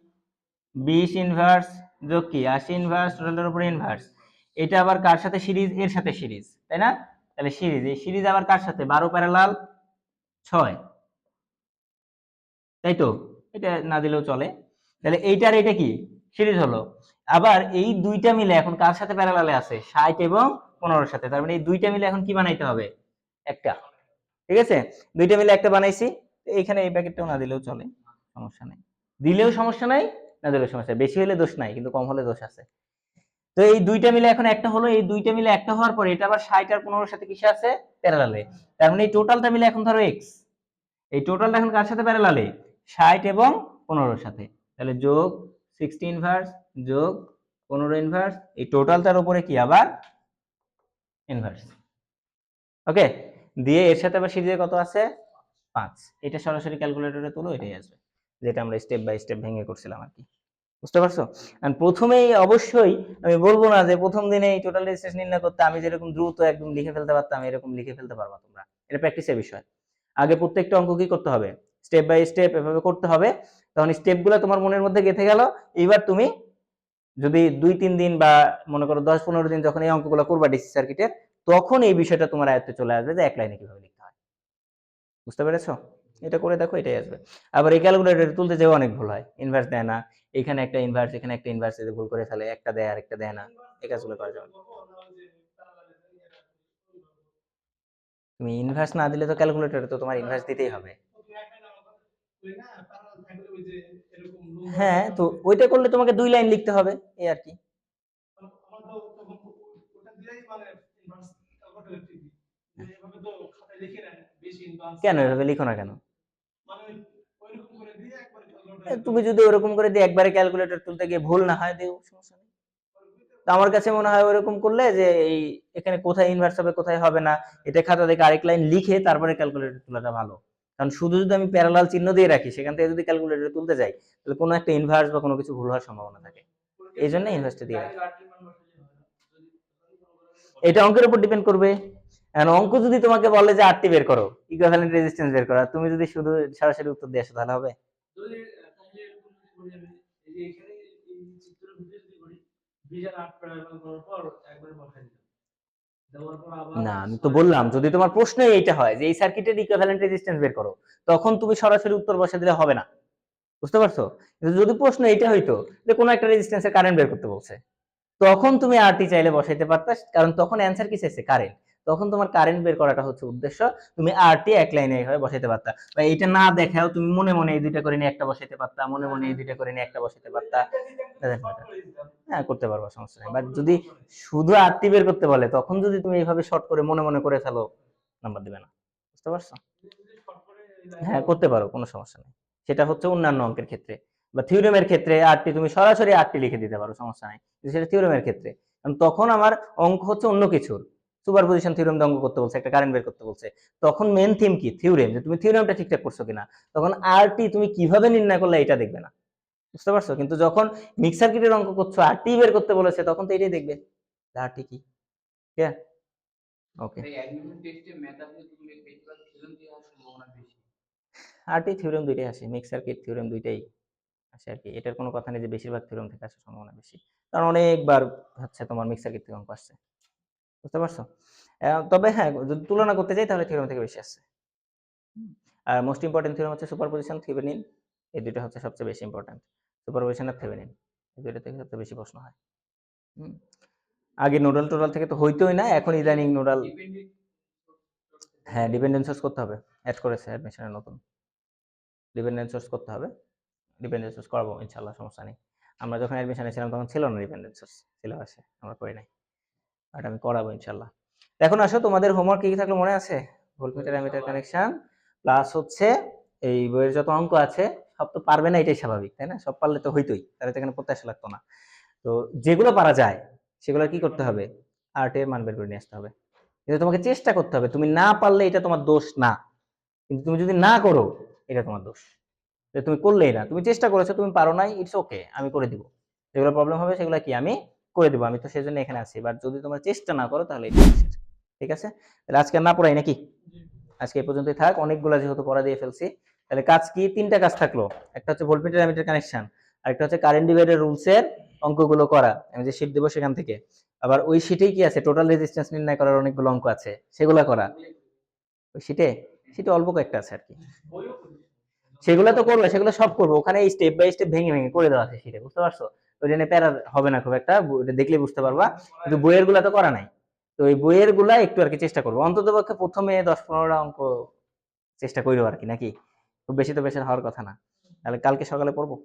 20 ইনভার্স যোগ কি 80 ইনভার্স টোটালের উপরে ইনভার্স। এটা আবার কার সাথে সিরিজ? এর সাথে সিরিজ, তাই না? তাহলে সিরিজ, এই সিরিজ আবার কার সাথে? 12 প্যারালাল 6, তাই তো? এটা না দিলেও চলে। তাহলে এইটার এটা কি সিরিজ হলো। আবার এই দুইটা মিলে এখন কার সাথে প্যারালালে আছে? 60 এবং 15 সাথে। তার মানে এই দুইটা মিলে এখন কি বানাইতে হবে? একটা। ঠিক আছে, দুইটা মিলে একটা বানাইছি। এইখানে এই ব্র্যাকেটটাও না দিলেও চলে, সমস্যা নাই। দিলেও সমস্যা নাই, না দিলেও সমস্যা, বেশি হলে দোষ নাই, কিন্তু কম হলে দোষ আছে। তো এই দুইটা মিলে এখন একটা হলো, এই দুইটা মিলে একটা হওয়ার পরে এটা আবার 60 আর 15 সাথে কিসে আছে? প্যারালালে। তার মানে এই টোটালটা মিলে এখন ধরো x, এই টোটালটা এখন কার সাথে প্যারালালে? 60 এবং 15 সাথে। তাহলে যোগ 60 ইনভার্স যোগ 15 ইনভার্স, এই টোটালটার উপরে কি আবার ইনভার্স। ওকে, দিয়ে এর সাথে আবার সিরিজে কত আছে? 5। এটা সরাসরি ক্যালকুলেটরে তুলো, এটাই আসবে, যেটা আমরা স্টেপ বাই স্টেপ ভেঙে করছিলাম আর কি। বুঝতে পারছো? আর প্রথমেই অবশ্যই আমি বলবো না যে প্রথম দিনে এই টোটাল রেজিস্ট্যান্স নির্ণয় করতে, আমি যেরকম দ্রুত একদম লিখে ফেলতে পারতাম এরকম লিখে ফেলতে পারবা তোমরা, এটা প্র্যাকটিসের বিষয়। আগে প্রত্যেকটা অঙ্ক কি করতে হবে? স্টেপ বাই স্টেপ এভাবে করতে হবে, তখন স্টেপগুলো তোমার মনের মধ্যে গেঁথে গেল। এবার তুমি যদি 2-3 দিন বা মনে করো 10-15 দিন যখন এই অঙ্কগুলো করবা ডিসি সার্কিটের, তখন এই বিষয়টা তোমার আয়ত্তে চলে আসবে যে এক লাইনে কিভাবে লিখতে হয়। বুঝতে পেরেছো? এটা করে দেখো, এটাই আসবে। আবার এই ক্যালকুলেটর তুলতে যেও অনেক ভুল হয়, ইনভার্স দেয় না, এখানে একটা ইনভার্স এখানে একটা ইনভার্স এতে ভুল করে ফেলে, একটা দেয় আর একটা দেয় না, এই কাজগুলো করা যাবে না। তুমি ইনভার্স না দিলে তো ক্যালকুলেটরে তো তোমার ইনভার্স দিতেই হবে। হ্যাঁ, তো ওইটা করলে তোমাকে 2 লাইন লিখতে হবে, এই আর কি। কেন এভাবে লিখো না কেন? তুমি যদি ওরকম করে দিয়ে একবারে ক্যালকুলেটর তুলতে গিয়ে ভুল না হয় দিও, সমস্যা নেই। তো আমার কাছে মনে হয় ওরকম করলে যে এই এখানে কোথায় ইনভার্স হবে কোথায় হবে না, এটা খাতা থেকে আরেক লাইন লিখে তারপরে ক্যালকুলেটর তোলাটা ভালো। কারণ শুধু যদি আমি প্যারালাল চিহ্ন দিয়ে রাখি, সেখান থেকে যদি ক্যালকুলেটরে তুলতে যাই, তাহলে কোনো একটা ইনভার্স বা কোনো কিছু ভুল হওয়ার সম্ভাবনা থাকে। এই জন্য ইনভার্সটা দিয়ে রাখি। এটা অঙ্কের উপর ডিপেন্ড করবে। এখন অঙ্ক যদি তোমাকে বলে যে আরটি বের করো, ইকুইভ্যালেন্ট রেজিস্ট্যান্স বের করো, আর তুমি যদি শুধু সরাসরি উত্তর দিয়ে আসো, তাহলে হবে? যদি তাহলে এরকম যদি করি আমি, এই যে এখানে এই চিত্রের ভিতরে যদি করি, 20 আর 8 প্যারালাল করার পর একবারে বসাই দিলাম, দেওয়ার পর আবার না, আমি তো বললাম যদি তোমার প্রশ্নই এইটা হয় যে এই সার্কিটের ইকুইভ্যালেন্ট রেজিস্ট্যান্স বের করো, তখন তুমি সরাসরি উত্তর বসে দিলে হবে না। বুঝতে পারছো? কিন্তু যদি প্রশ্ন এইটা হইতো যে কোনো একটা রেজিস্ট্যান্সের কারেন্ট বের করতে বলছে, তখন তুমি আরটি চাইলে বসাইতে পারতা, কারণ তখন অ্যান্সার কি চাইছে? কারেন্ট। তখন তোমার কারেন্ট বের করাটা হচ্ছে উদ্দেশ্য, তুমি আরটি এক লাইনে এইভাবে বসাইতে পারতা, বা এইটা না দেখাও তুমি মনে মনে এই দুইটা করে নিয়ে একটা বসাইতে পারতা, মনে মনে এই দুইটা করে নিয়ে একটা বসাইতে পারতা। হ্যাঁ, করতে পারবা, সমস্যা নেই। বাট যদি শুধু আরটি বের করতে বলে, তখন যদি তুমি এইভাবে শর্ট করে মনে মনে করে ফেলো, নাম্বার দিবে না। বুঝতে পারছো? হ্যাঁ, করতে পারো, কোনো সমস্যা নেই। সেটা হচ্ছে অন্যান্য অঙ্কের ক্ষেত্রে বা থিওরেমের ক্ষেত্রে আরটি তুমি সরাসরি আরটি লিখে দিতে পারো, সমস্যা নাই। কিন্তু সেটা থিওরেমের ক্ষেত্রে, কারণ তখন আমার অঙ্ক হচ্ছে অন্য কিছুর। সুপারপজিশন থিওরেম দিয়ে অঙ্ক করতে বলছে, একটা কারেন্ট বের করতে বলছে, তখন মেন থিম কি? থিওরেম, যে তুমি থিওরেমটা ঠিকঠাক করছো কিনা। তখন আরটি তুমি কিভাবে নির্ণয় করলে এটা দেখবে না। বুঝতে পারছো? কিন্তু যখন মিক্স সার্কিটের অঙ্ক করছো, আরটি বের করতে বলেছে, তখন তো এটাই দেখবে আরটি কি। ঠিক আছে? ওকে। ভাই অ্যাডমিশন টেস্টে মেথড দিয়ে তুমি বেশিরভাগ থিওরেম দিয়ে আসার সম্ভাবনা বেশি। আরটি থিওরেম দুইটাই আসে, মিক্স সার্কিট থিওরেম দুইটাই আসে আর কি। এটার কোনো কথা নেই যে বেশিরভাগ থিওরেম থেকে আসার সম্ভাবনা বেশি, কারণ অনেকবার হচ্ছে তোমার মিক্স সার্কিট থেকে অঙ্ক আসছে। বুঝতে পারছো? তবে হ্যাঁ, যদি তুলনা করতে যাই তাহলে থিওরেম থেকে বেশি আসছে। আর মোস্ট ইম্পর্টেন্ট থিওরেম হচ্ছে সুপারপজিশন, থেভেনিন। এই দুইটা হচ্ছে সবচেয়ে বেশি ইম্পর্টেন্ট। সুপারপজিশন আর থেভেনিন, এই দুইটা থেকে সবচেয়ে বেশি প্রশ্ন হয়। হুম। আগে নোডাল টোডাল থেকে তো হইতোই না, এখন ইদানিং নোডাল। হ্যাঁ, ডিপেন্ডেন্ট সোর্স করতে হবে, অ্যাড করেছে অ্যাডমিশনে নতুন। ডিপেন্ডেন্ট সোর্স করতে হবে, ডিপেন্ডেন্ট সোর্স করাবো ইনশাআল্লাহ, সমস্যা নেই। আমরা যখন অ্যাডমিশনে ছিলাম তখন ছিল না ডিপেন্ডেন্ট সোর্স সিলেবাসে, আমরা করি নাই। বাট আমি করাবো ইনশাআল্লাহ। এখন আসো, তোমাদের হোমওয়ার্ক কি কি থাকলো মনে আছে? ভোল্টমিটার অ্যামিটার কানেকশন, প্লাস হচ্ছে এই বইয়ের যত অঙ্ক আছে, সব তো পারবে না, এটাই স্বাভাবিক, তাই না? সব পারলে তো হইতোই, তাহলে তো এখানে প্রত্যাশা লাগতো না। তো যেগুলো পারা যায় সেগুলো কি করতে হবে? আর্ট এর মান বের করে নিয়ে আসতে হবে। কিন্তু তোমাকে চেষ্টা করতে হবে, তুমি না পারলে এটা তোমার দোষ না, কিন্তু তুমি যদি না করো এটা তোমার দোষ। যে তুমি করলেই না, তুমি চেষ্টা করেছো, তুমি পারো নাই, ইটস ওকে, আমি করে দিব। যেগুলো প্রবলেম হবে সেগুলো কি আমি করে দিব, আমি তো সেজন্য এখানে আছি। বাট যদি তোমরা চেষ্টা না করো তাহলে এটা দোষের। ঠিক আছে? তাহলে আজকে আর না পড়াই নাকি? আজকে এই পর্যন্তই থাক, অনেকগুলো যেহেতু পড়া দিয়ে ফেলছি। তাহলে কাজ কি? 3টা কাজ থাকলো। একটা হচ্ছে ভোল্টমিটার অ্যামিটার কানেকশন, আরেকটা হচ্ছে কারেন্ট ডিভাইডার রুলস এর অঙ্কগুলো করা, আমি যে শীট দেবো সেখান থেকে। আবার ওই শীটেই কি আছে, টোটাল রেজিস্ট্যান্স নির্ণয় করার অনেকগুলো অঙ্ক আছে, সেগুলো করা। ওই শীটে শীটে অল্প কয়েকটা আছে আর কি, সেগুলো তো করবে, সেগুলো সব করবো। ওখানে স্টেপ বাই স্টেপ ভেঙে ভেঙে করে দেওয়া আছে শীটে, বুঝতে পারছো? ওই জন্য প্যারা হবে না খুব একটা, ওটা দেখলে বুঝতে পারবা। কিন্তু বইয়ের গুলা তো করা নাই, তো ওই বইয়ের গুলা একটু আর কি চেষ্টা করবো, অন্তত পক্ষে প্রথমে 10-15টা অঙ্ক চেষ্টা করবো আর কি, নাকি? খুব বেশি তো বেশি হওয়ার কথা না। তাহলে কালকে সকালে পড়বো।